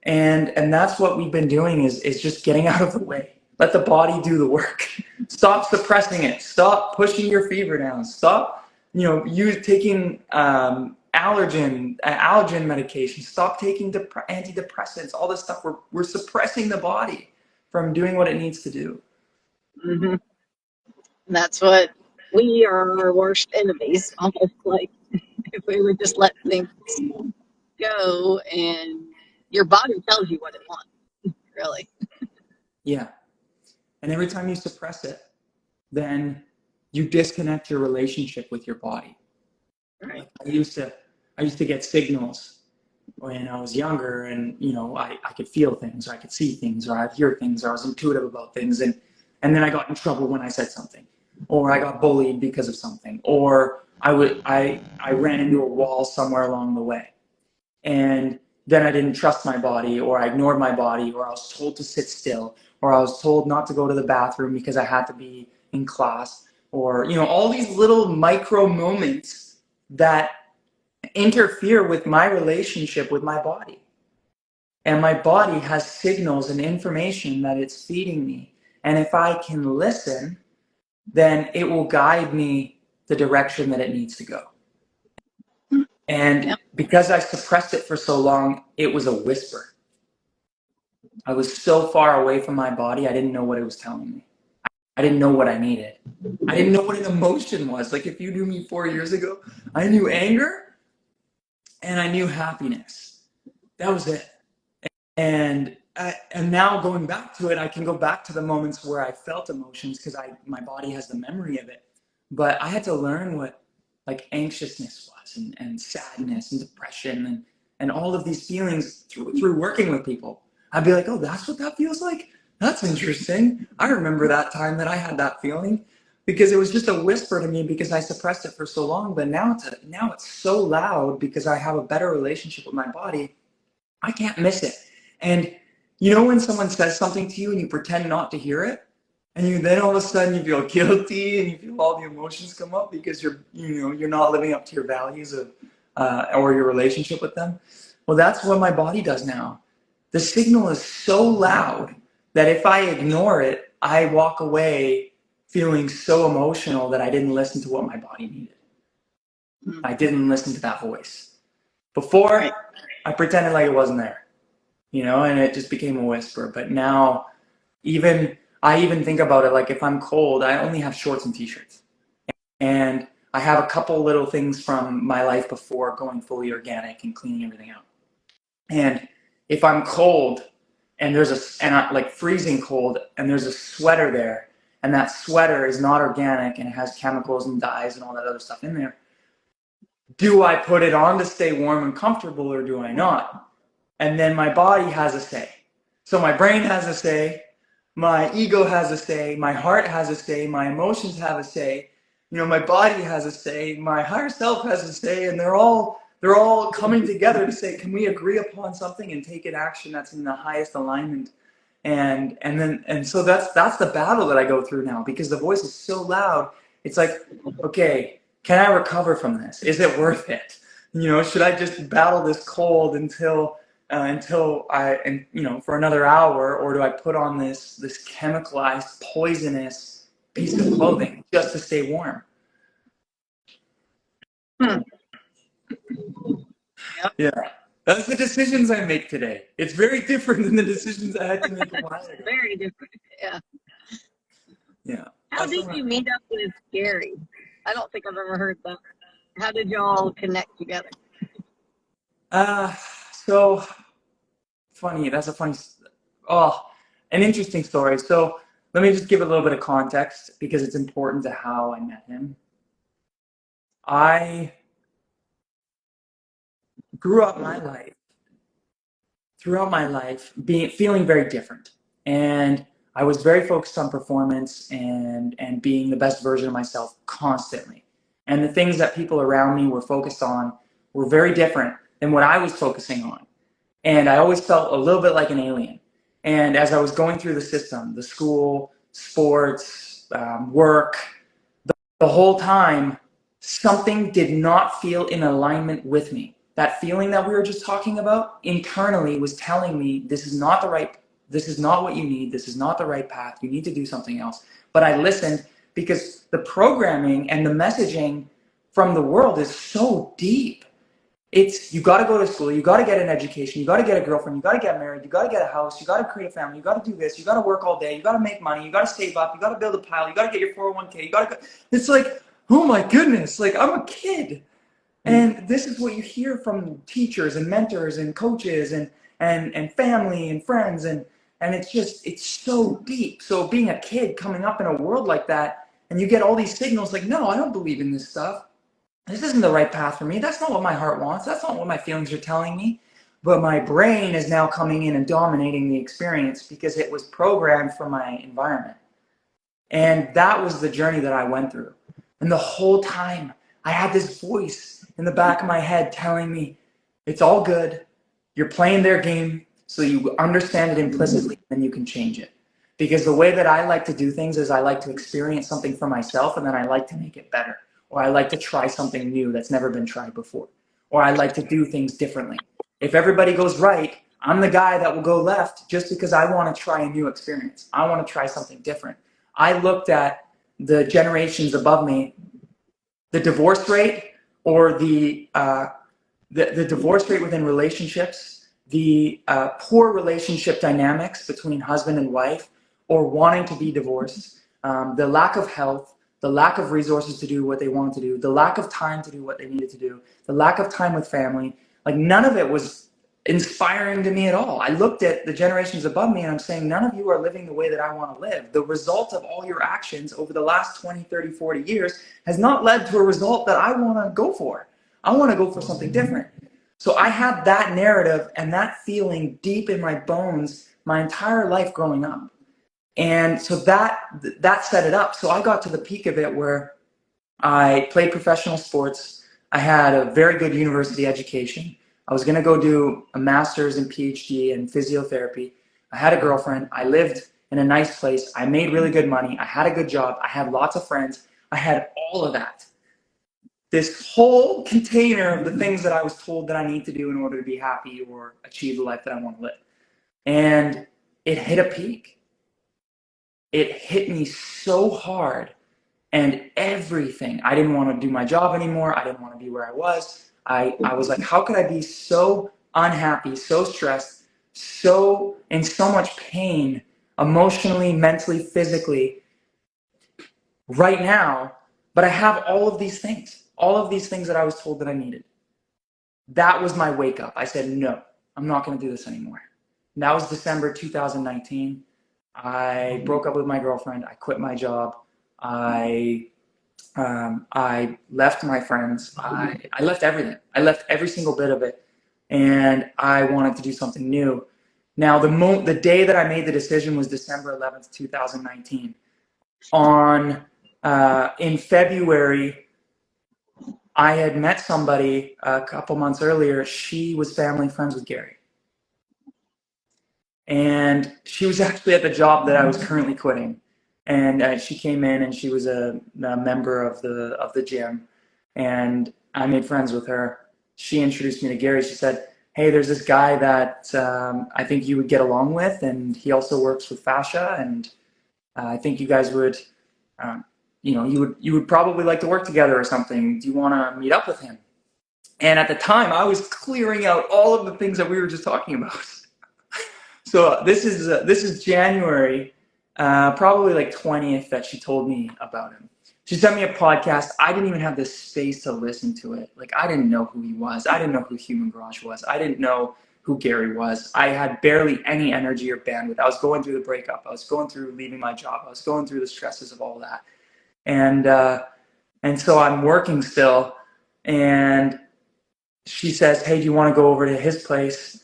Speaker 1: And that's what we've been doing, is just getting out of the way. Let the body do the work. Stop suppressing it. Stop pushing your fever down. Stop, you taking allergen medication. Stop taking antidepressants. All this stuff. We're suppressing the body from doing what it needs to do.
Speaker 3: Mm-hmm. That's what we are, our worst enemies. Almost like if we would just let things go, and your body tells you what it wants, really.
Speaker 1: Yeah. And every time you suppress it, then you disconnect your relationship with your body.
Speaker 3: Right.
Speaker 1: Like I used to get signals when I was younger, and I could feel things, or I could see things, or I'd hear things, or I was intuitive about things, and then I got in trouble when I said something, or I got bullied because of something, or I ran into a wall somewhere along the way, and then I didn't trust my body, or I ignored my body, or I was told to sit still, or I was told not to go to the bathroom because I had to be in class, or all these little micro moments that interfere with my relationship with my body. And my body has signals and information that it's feeding me. And if I can listen, then it will guide me the direction that it needs to go. And because I suppressed it for so long, it was a whisper. I was so far away from my body, I didn't know what it was telling me. I didn't know what I needed. I didn't know what an emotion was. Like if you knew me 4 years ago, I knew anger and I knew happiness. That was it. And now going back to it, I can go back to the moments where I felt emotions because my body has the memory of it. But I had to learn what like anxiousness was, and sadness and depression and all of these feelings through working with people. I'd be like, oh, that's what that feels like? That's interesting. I remember that time that I had that feeling, because it was just a whisper to me because I suppressed it for so long. But now it's so loud because I have a better relationship with my body. I can't miss it. And when someone says something to you and you pretend not to hear it, and then all of a sudden you feel guilty and you feel all the emotions come up because you're not living up to your values or your relationship with them. Well, that's what my body does now. The signal is so loud that if I ignore it, I walk away feeling so emotional that I didn't listen to what my body needed. I didn't listen to that voice. Before, I pretended like it wasn't there, and it just became a whisper. But now, I even think about it, like if I'm cold, I only have shorts and t-shirts. And I have a couple little things from my life before going fully organic and cleaning everything out. And if I'm cold and like freezing cold and there's a sweater there, and that sweater is not organic and it has chemicals and dyes and all that other stuff in there, do I put it on to stay warm and comfortable, or do I not? And then my body has a say. So my brain has a say, my ego has a say, my heart has a say, my emotions have a say, my body has a say, my higher self has a say, and they're all they're all coming together to say, can we agree upon something and take an action that's in the highest alignment? And so that's the battle that I go through now, because the voice is so loud. It's like, okay, can I recover from this? Is it worth it? Should I just battle this cold until for another hour, or do I put on this chemicalized, poisonous piece of clothing just to stay warm?
Speaker 3: Yep.
Speaker 1: Yeah. That's the decisions I make today. It's very different than the decisions I had to make a while ago.
Speaker 3: Very different. Yeah.
Speaker 1: Yeah.
Speaker 3: How did you meet up with Gary? I don't think I've ever heard that. How did y'all connect together?
Speaker 1: So funny. That's an interesting story. So let me just give a little bit of context, because it's important to how I met him. I grew up throughout my life feeling very different, and I was very focused on performance and being the best version of myself constantly. And the things that people around me were focused on were very different than what I was focusing on. And I always felt a little bit like an alien. And as I was going through the system, the school, sports, work, the whole time, something did not feel in alignment with me. That feeling that we were just talking about internally was telling me, this is not what you need. This is not the right path. You need to do something else. But I listened, because the programming and the messaging from the world is so deep. It's, you got to go to school, you got to get an education, you got to get a girlfriend, you got to get married, you got to get a house, you got to create a family, you got to do this, you got to work all day, you got to make money, you got to save up, you got to build a pile, you got to get your 401k, you got to go. It's like, oh my goodness, like, I'm a kid. And this is what you hear from teachers and mentors and coaches and family and friends. And it's so deep. So being a kid coming up in a world like that, and you get all these signals like, no, I don't believe in this stuff. This isn't the right path for me. That's not what my heart wants. That's not what my feelings are telling me. But my brain is now coming in and dominating the experience, because it was programmed for my environment. And that was the journey that I went through. And the whole time I had this voice in the back of my head telling me, it's all good. You're playing their game, so you understand it implicitly, and you can change it. Because the way that I like to do things is I like to experience something for myself, and then I like to make it better. Or I like to try something new that's never been tried before. Or I like to do things differently. If everybody goes right, I'm the guy that will go left, just because I want to try a new experience. I want to try something different. I looked at the generations above me, the divorce rate, or the divorce rate within relationships, the poor relationship dynamics between husband and wife, or wanting to be divorced, the lack of health, the lack of resources to do what they wanted to do, the lack of time to do what they needed to do, the lack of time with family. Like, none of it was inspiring to me at all. I looked at the generations above me, and I'm saying, none of you are living the way that I want to live. The result of all your actions over the last 20, 30, 40 years has not led to a result that I want to go for. I want to go for something different. So I had that narrative and that feeling deep in my bones my entire life growing up. And so that set it up. So I got to the peak of it where I played professional sports. I had a very good university education. I was going to go do a master's and PhD in physiotherapy. I had a girlfriend. I lived in a nice place. I made really good money. I had a good job. I had lots of friends. I had all of that. This whole container of the things that I was told that I need to do in order to be happy or achieve the life that I want to live. And it hit a peak. It hit me so hard, and everything. I didn't want to do my job anymore. I didn't want to be where I was. I was like, how could I be so unhappy, so stressed, so in so much pain, emotionally, mentally, physically, right now, but I have all of these things that I was told that I needed. That was my wake up. I said, no, I'm not going to do this anymore. And that was December 2019. I broke up with my girlfriend. I quit my job. I left my friends. I left everything. I left every single bit of it. And I wanted to do something new. Now, the day that I made the decision was December 11th, 2019. In February, I had met somebody a couple months earlier. She was family friends with Gary. And she was actually at the job that I was currently quitting. And she came in and she was a member of the gym. And I made friends with her. She introduced me to Gary. She said, hey, there's this guy that I think you would get along with. And he also works with fascia. And I think you guys would, you would probably like to work together or something. Do you want to meet up with him? And at the time, I was clearing out all of the things that we were just talking about. So this is January, probably like 20th that she told me about him. She sent me a podcast. I didn't even have the space to listen to it. Like, I didn't know who he was. I didn't know who Human Garage was. I didn't know who Gary was. I had barely any energy or bandwidth. I was going through the breakup. I was going through leaving my job. I was going through the stresses of all that. And so I'm working still. And she says, hey, do you want to go over to his place?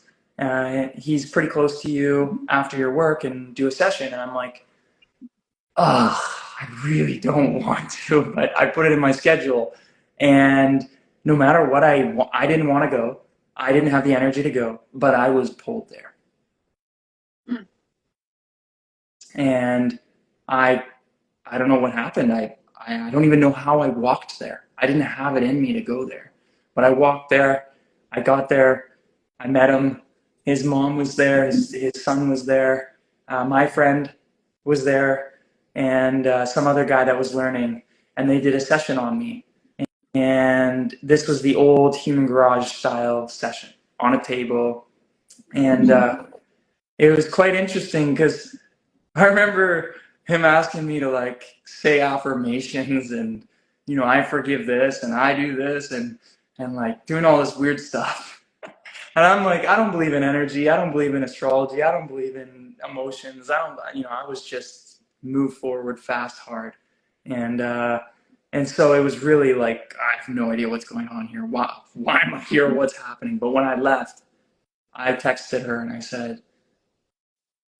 Speaker 1: He's pretty close to you after your work and do a session. And I'm like, oh, I really don't want to, but I put it in my schedule. And no matter what, I didn't want to go. I didn't have the energy to go, but I was pulled there. And I don't know what happened. I don't even know how I walked there. I didn't have it in me to go there. But I walked there. I got there. I met him. His mom was there. His son was there. My friend was there. And some other guy that was learning. And they did a session on me. And this was the old Human Garage style session on a table. And it was quite interesting because I remember him asking me to like say affirmations and, I forgive this and I do this and like doing all this weird stuff. And I'm like, I don't believe in energy. I don't believe in astrology. I don't believe in emotions. I was just move forward fast, hard. And so it was really like, I have no idea what's going on here. Why am I here? What's happening? But when I left, I texted her and I said,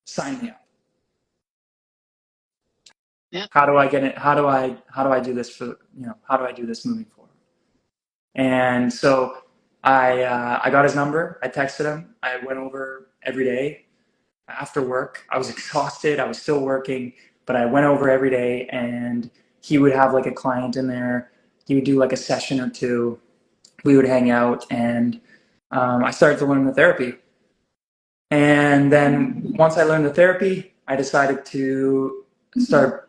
Speaker 1: sign me up.
Speaker 3: Yeah.
Speaker 1: How do I get it? How do I do this how do I do this moving forward? And so I got his number. I texted him. I went over every day after work. I was exhausted. I was still working, but I went over every day and he would have like a client in there. He would do like a session or two. We would hang out and I started to learn the therapy. And then once I learned the therapy, I decided to start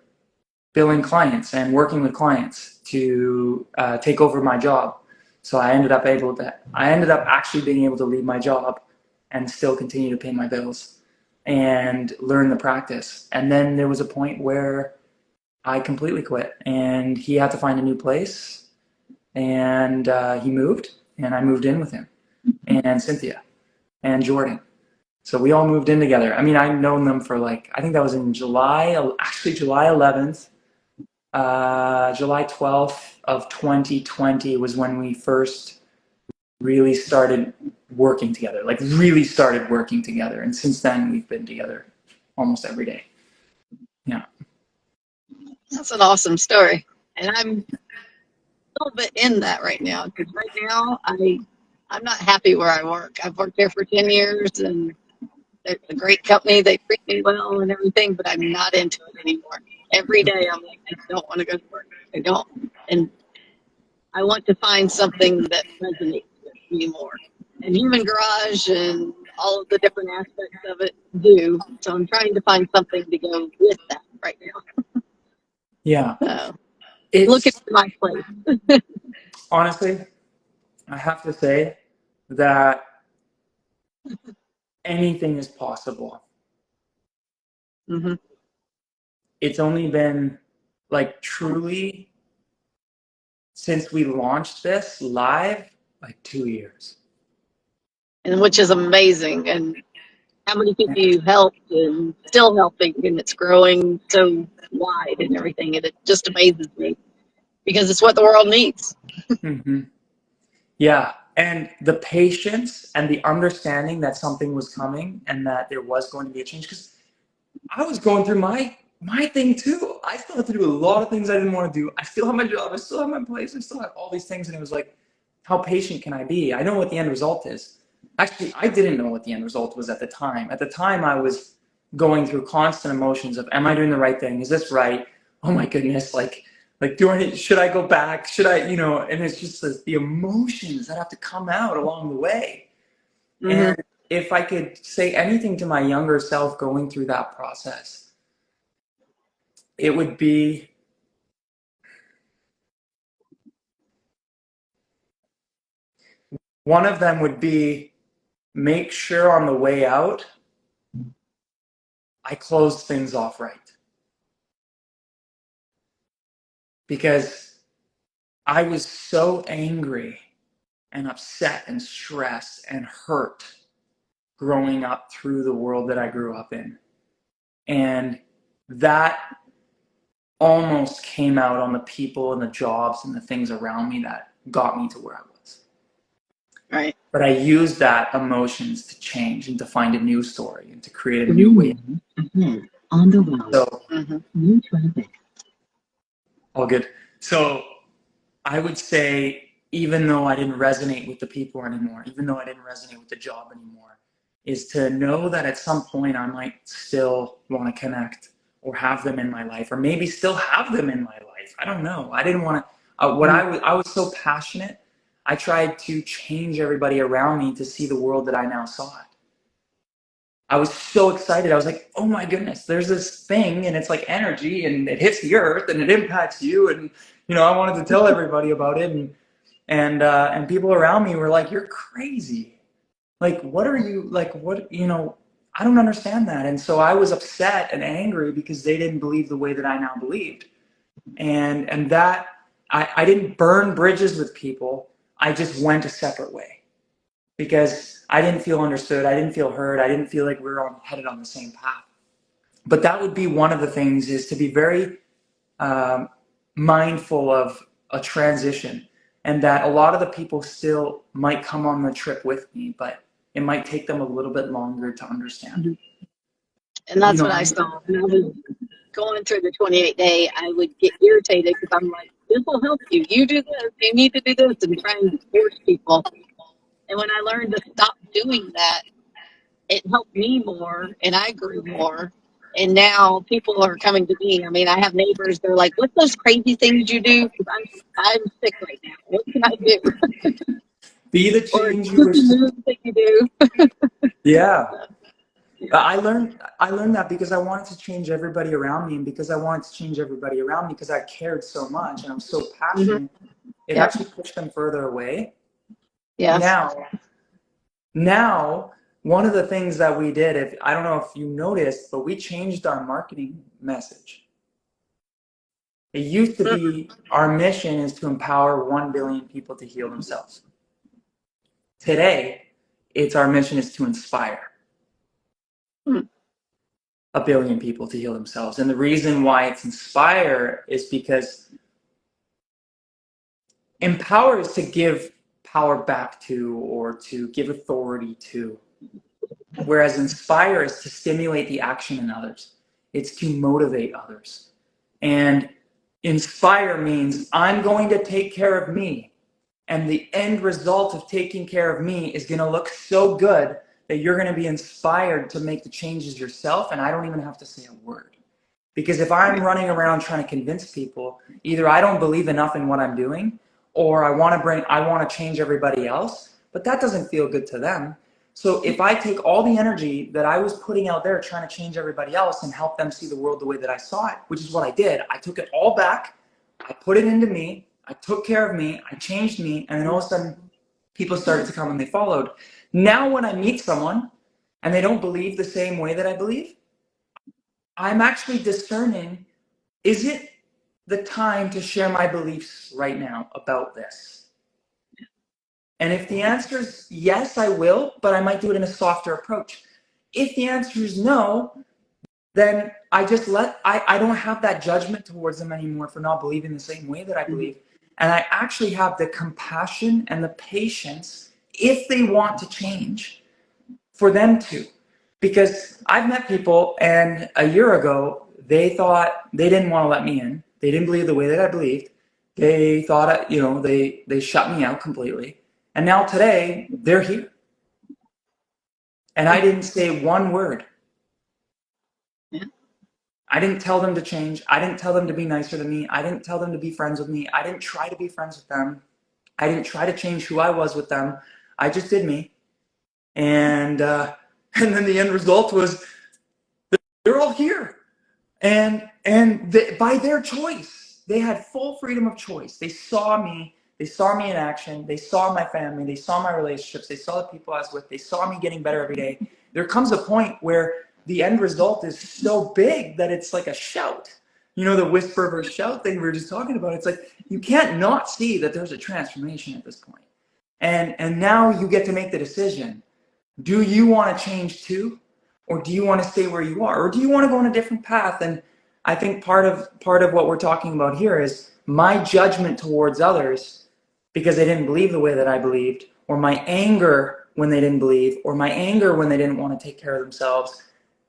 Speaker 1: billing clients and working with clients to take over my job. So I ended up actually being able to leave my job and still continue to pay my bills and learn the practice. And then there was a point where I completely quit and he had to find a new place and he moved and I moved in with him and Cynthia and Jordan. So we all moved in together. I mean, I've known them for I think that was in July 11th. July 12th of 2020 was when we first really started working together, And since then, we've been together almost every day. Yeah.
Speaker 3: That's an awesome story. And I'm a little bit in that right now because right now I'm not happy where I work. I've worked there for 10 years and it's a great company. They treat me well and everything, but I'm not into it anymore. Every day I'm like, I don't want to go to work. I don't. And I want to find something that resonates with me more. And Human Garage and all of the different aspects of it do. So I'm trying to find something to go with that right now.
Speaker 1: Yeah.
Speaker 3: So
Speaker 1: It's
Speaker 3: looking for my place.
Speaker 1: honestly, I have to say that anything is possible.
Speaker 3: Mm-hmm.
Speaker 1: It's only been truly since we launched this live 2 years.
Speaker 3: And which is amazing. And how many people you helped and still helping, and it's growing so wide and everything. And it just amazes me because it's what the world needs.
Speaker 1: Mm-hmm. Yeah. And the patience and the understanding that something was coming and that there was going to be a change. Because I was going through my my thing too. I still had to do a lot of things I didn't want to do. I still have my job. I still have my place. I still have all these things. And it was like, how patient can I be? I know what the end result is. Actually, I didn't know what the end result was at the time. At the time, I was going through constant emotions of, am I doing the right thing? Is this right? Oh my goodness. Should I go back? Should I, and it's just the emotions that have to come out along the way.
Speaker 3: Mm-hmm.
Speaker 1: And if I could say anything to my younger self going through that process, it would be, one of them would be, make sure on the way out, I close things off right. Because I was so angry and upset and stressed and hurt growing up through the world that I grew up in. And that almost came out on the people and the jobs and the things around me that got me to where I was.
Speaker 3: Right.
Speaker 1: But I used that emotions to change and to find a new story and to create a new way.
Speaker 4: Ahead on the road.
Speaker 1: So,
Speaker 4: New traffic.
Speaker 1: all good. So I would say, even though I didn't resonate with the people anymore, even though I didn't resonate with the job anymore, is to know that at some point I might still want to connect or have them in my life, or maybe still have them in my life. I don't know. I didn't want to, I was so passionate. I tried to change everybody around me to see the world that I now saw it. I was so excited. I was like, oh my goodness, there's this thing and it's like energy and it hits the earth and it impacts you. And, I wanted to tell everybody about it. And people around me were like, you're crazy. Like, what are you, like, what, I don't understand that. And so I was upset and angry because they didn't believe the way that I now believed. And that, I didn't burn bridges with people. I just went a separate way because I didn't feel understood. I didn't feel heard. I didn't feel like we were headed on the same path. But that would be one of the things, is to be very mindful of a transition, and that a lot of the people still might come on the trip with me, but it might take them a little bit longer to understand.
Speaker 3: And that's what I saw. When I was going through the 28-day, I would get irritated because I'm like, this will help you. You do this. You need to do this, and trying to force people. And when I learned to stop doing that, it helped me more, and I grew more. And now people are coming to me. I mean, I have neighbors. They're like, "What's those crazy things you do?" Because I'm sick right now. What can I do?
Speaker 1: Be the
Speaker 3: Or
Speaker 1: change you wish to.
Speaker 3: moves that you do.
Speaker 1: Yeah. I learned that because I wanted to change everybody around me, and because I wanted to change everybody around me because I cared so much and I'm so passionate, it actually pushed them further away.
Speaker 3: Yes.
Speaker 1: Now, one of the things that we did, I don't know if you noticed, but we changed our marketing message. It used to be, our mission is to empower 1 billion people to heal themselves. Today, our mission is to inspire 1 billion people to heal themselves. And the reason why it's inspire is because empower is to give power back to, or to give authority to. Whereas inspire is to stimulate the action in others. It's to motivate others. And inspire means I'm going to take care of me. And the end result of taking care of me is going to look so good that you're going to be inspired to make the changes yourself. And I don't even have to say a word. Because if I'm running around trying to convince people, either I don't believe enough in what I'm doing, or I want to change everybody else, but that doesn't feel good to them. So if I take all the energy that I was putting out there trying to change everybody else and help them see the world the way that I saw it, which is what I did, I took it all back, I put it into me, I took care of me, I changed me, and then all of a sudden people started to come and they followed. Now when I meet someone and they don't believe the same way that I believe, I'm actually discerning, is it the time to share my beliefs right now about this? And if the answer is yes, I will, but I might do it in a softer approach. If the answer is no, then I just I don't have that judgment towards them anymore for not believing the same way that I believe. And I actually have the compassion and the patience, if they want to change, for them to. Because I've met people, and a year ago, they thought they didn't want to let me in. They didn't believe the way that I believed. They thought, they shut me out completely. And now today, they're here. And I didn't say one word.
Speaker 3: Yeah.
Speaker 1: I didn't tell them to change. I didn't tell them to be nicer to me. I didn't tell them to be friends with me. I didn't try to be friends with them. I didn't try to change who I was with them. I just did me. And then the end result was they're all here. And by their choice, they had full freedom of choice. They saw me. They saw me in action. They saw my family. They saw my relationships. They saw the people I was with. They saw me getting better every day. There comes a point where the end result is so big that it's like a shout. You know, the whisper versus shout thing we were just talking about. It's like you can't not see that there's a transformation at this point. And now you get to make the decision. Do you want to change too? Or do you want to stay where you are? Or do you want to go on a different path? And I think part of what we're talking about here is my judgment towards others because they didn't believe the way that I believed, or my anger when they didn't believe, or my anger when they didn't want to take care of themselves,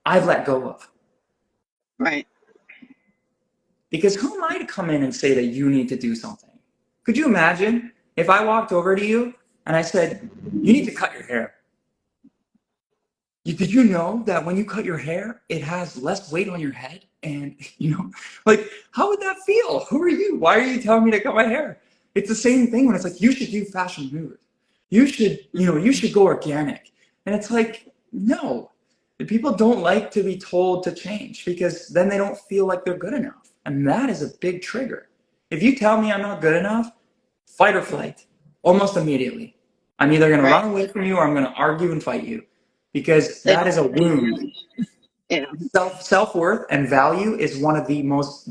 Speaker 1: I've let go of.
Speaker 3: Right.
Speaker 1: Because who am I to come in and say that you need to do something? Could you imagine if I walked over to you and I said, you need to cut your hair? Did you know that when you cut your hair, it has less weight on your head? And, like, how would that feel? Who are you? Why are you telling me to cut my hair? It's the same thing when it's like, you should do fashion maneuvers. You should go organic. And it's like, no. People don't like to be told to change because then they don't feel like they're good enough. And that is a big trigger. If you tell me I'm not good enough, fight or flight, almost immediately. I'm either going to run away from you or I'm going to argue and fight you. Because that is a wound.
Speaker 3: Yeah.
Speaker 1: Self-worth and value is one of the most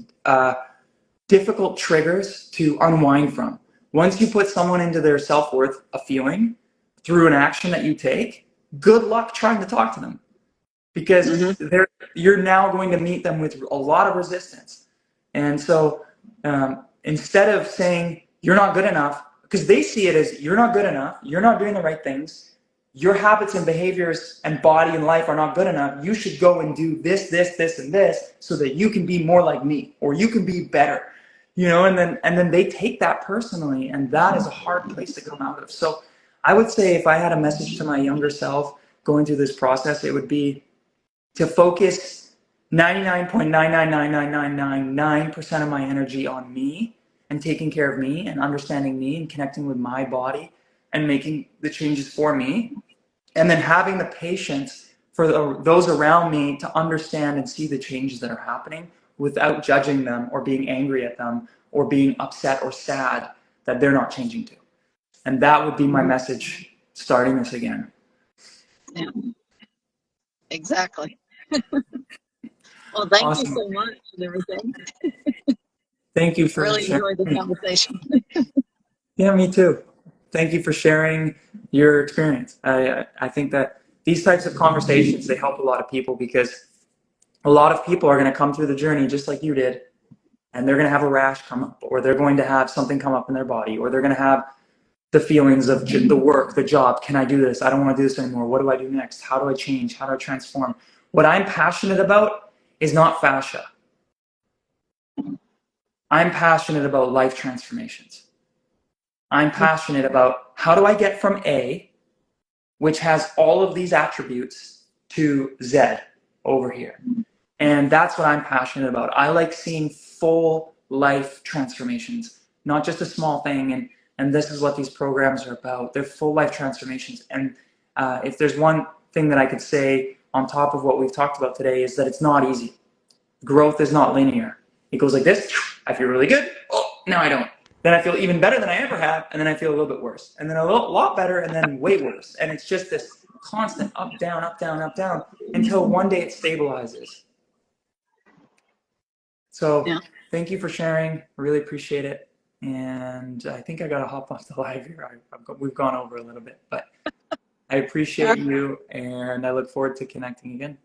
Speaker 1: difficult triggers to unwind from. Once you put someone into their self-worth, a feeling, through an action that you take, good luck trying to talk to them. Because you're now going to meet them with a lot of resistance. And so instead of saying, you're not good enough, because they see it as, you're not good enough, you're not doing the right things, your habits and behaviors and body and life are not good enough. You should go and do this, this, this, and this so that you can be more like me or you can be better, and then they take that personally, and that is a hard place to come out of. So I would say if I had a message to my younger self going through this process, it would be to focus 99.9999999% of my energy on me and taking care of me and understanding me and connecting with my body and making the changes for me, and then having the patience for those around me to understand and see the changes that are happening without judging them or being angry at them or being upset or sad that they're not changing too. And that would be my message starting this again.
Speaker 3: Yeah. Exactly. Well, thank
Speaker 1: Awesome.
Speaker 3: you so much and everything.
Speaker 1: Thank you for
Speaker 3: really
Speaker 1: sharing.
Speaker 3: enjoyed the conversation.
Speaker 1: Yeah, me too. Thank you for sharing your experience. I think that these types of conversations, they help a lot of people because a lot of people are going to come through the journey just like you did, and they're going to have a rash come up, or they're going to have something come up in their body, or they're going to have the feelings of the work, the job. Can I do this? I don't want to do this anymore. What do I do next? How do I change? How do I transform? What I'm passionate about is not fascia. I'm passionate about life transformations. I'm passionate about how do I get from A, which has all of these attributes, to Z over here. And that's what I'm passionate about. I like seeing full life transformations, not just a small thing. And this is what these programs are about. They're full life transformations. And if there's one thing that I could say on top of what we've talked about today is that it's not easy. Growth is not linear. It goes like this. I feel really good. Oh, now I don't. Then I feel even better than I ever have, and then I feel a little bit worse, and then a lot better, and then way worse. And it's just this constant up, down, up, down, up, down, until one day it stabilizes. So thank you for sharing. Really appreciate it. And I think I got to hop off the live here. We've gone over a little bit, but I appreciate you, and I look forward to connecting again.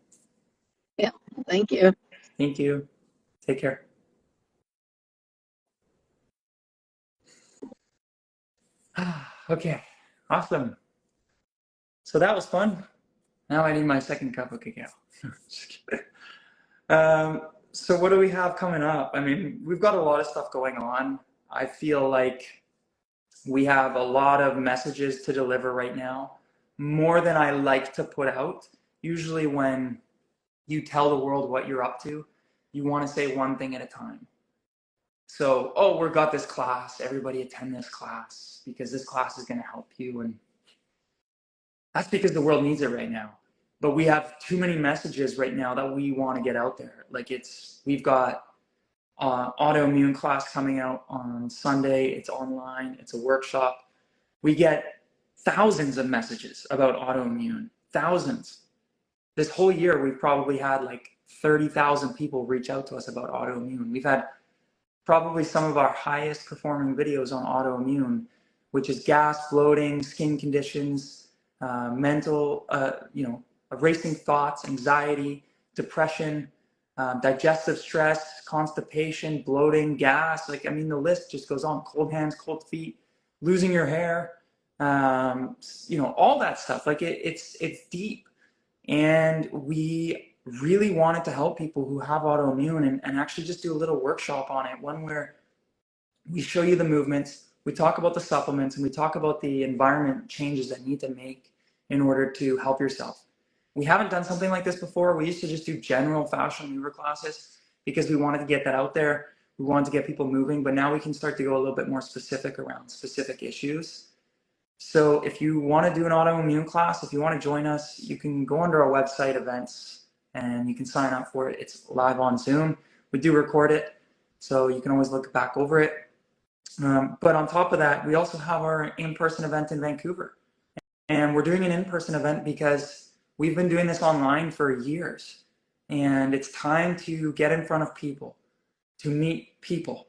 Speaker 3: Yeah, thank you.
Speaker 1: Thank you. Take care. Okay, awesome. So that was fun. Now I need my second cup of cacao. So what do we have coming up? I mean, we've got a lot of stuff going on. I feel like we have a lot of messages to deliver right now, more than I like to put out. Usually when you tell the world what you're up to, you want to say one thing at a time. So, oh, we've got this class, everybody attend this class because this class is going to help you. And that's because the world needs it right now. But we have too many messages right now that we want to get out there. Like we've got autoimmune class coming out on Sunday. It's online. It's a workshop. We get thousands of messages about autoimmune. Thousands. This whole year, we've probably had like 30,000 people reach out to us about autoimmune. We've had probably some of our highest performing videos on autoimmune, which is gas, bloating, skin conditions, mental, racing thoughts, anxiety, depression, digestive stress, constipation, bloating, gas. Like, I mean, the list just goes on. Cold hands, cold feet, losing your hair, all that stuff. Like it's deep. And we really wanted to help people who have autoimmune and actually just do a little workshop on it, one where we show you the movements, we talk about the supplements, and we talk about the environment changes that you need to make in order to help yourself. We haven't done something like this before. We used to just do general fascia mover classes because we wanted to get that out there. We wanted to get people moving, but now we can start to go a little bit more specific around specific issues. So if you want to do an autoimmune class, if you want to join us, you can go under our website events and you can sign up for it. It's live on Zoom. We do record it, so you can always look back over it. But on top of that, we also have our in-person event in Vancouver. And we're doing an in-person event because we've been doing this online for years. And it's time to get in front of people, to meet people.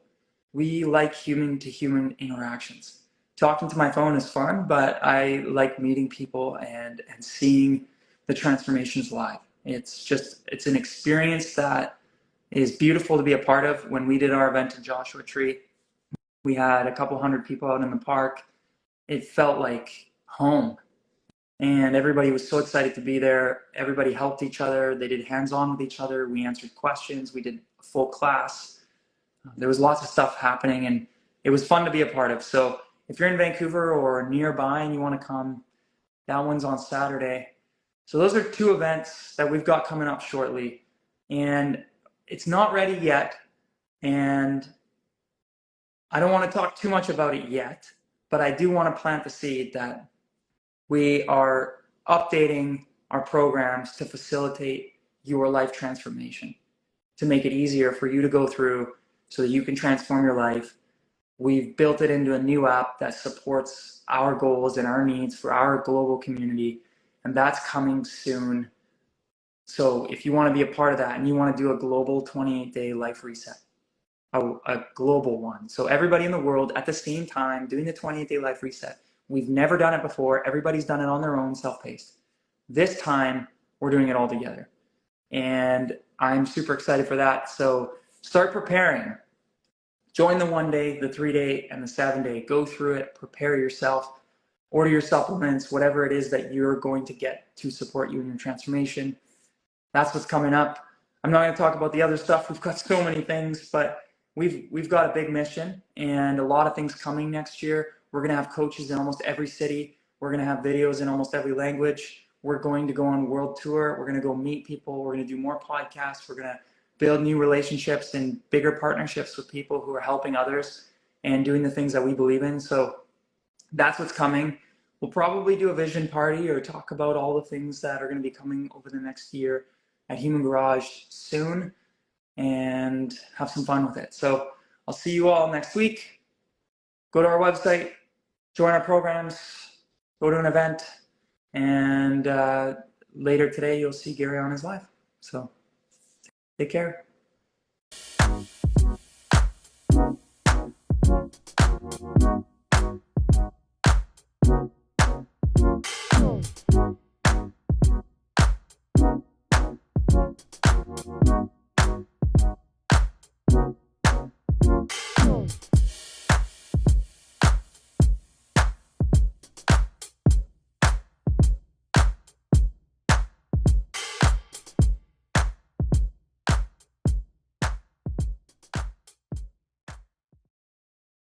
Speaker 1: We like human-to-human interactions. Talking to my phone is fun, but I like meeting people and seeing the transformations live. It's an experience that is beautiful to be a part of. When we did our event in Joshua Tree, we had a couple hundred people out in the park. It felt like home. And everybody was so excited to be there. Everybody helped each other. They did hands-on with each other. We answered questions. We did a full class. There was lots of stuff happening, and it was fun to be a part of. So if you're in Vancouver or nearby and you want to come, that one's on Saturday. So those are two events that we've got coming up shortly. And it's not ready yet. And I don't want to talk too much about it yet, but I do want to plant the seed that we are updating our programs to facilitate your life transformation, to make it easier for you to go through so that you can transform your life. We've built it into a new app that supports our goals and our needs for our global community, and that's coming soon. So if you want to be a part of that and you want to do a global 28-day life reset, a global one, so everybody in the world at the same time doing the 28-day life reset. We've never done it before. Everybody's done it on their own, self-paced. This time, we're doing it all together. And I'm super excited for that. So start preparing. Join the 1 day, the 3 day, and the 7 day. Go through it, prepare yourself, order your supplements, whatever it is that you're going to get to support you in your transformation. That's what's coming up. I'm not going to talk about the other stuff. We've got so many things, but we've got a big mission and a lot of things coming next year. We're going to have coaches in almost every city. We're going to have videos in almost every language. We're going to go on world tour. We're going to go meet people. We're going to do more podcasts. We're going to build new relationships and bigger partnerships with people who are helping others and doing the things that we believe in. So that's what's coming. We'll probably do a vision party or talk about all the things that are going to be coming over the next year at Human Garage soon and have some fun with it. So I'll see you all next week. Go to our website, join our programs, go to an event, and later today you'll see Gary on his live. So take care.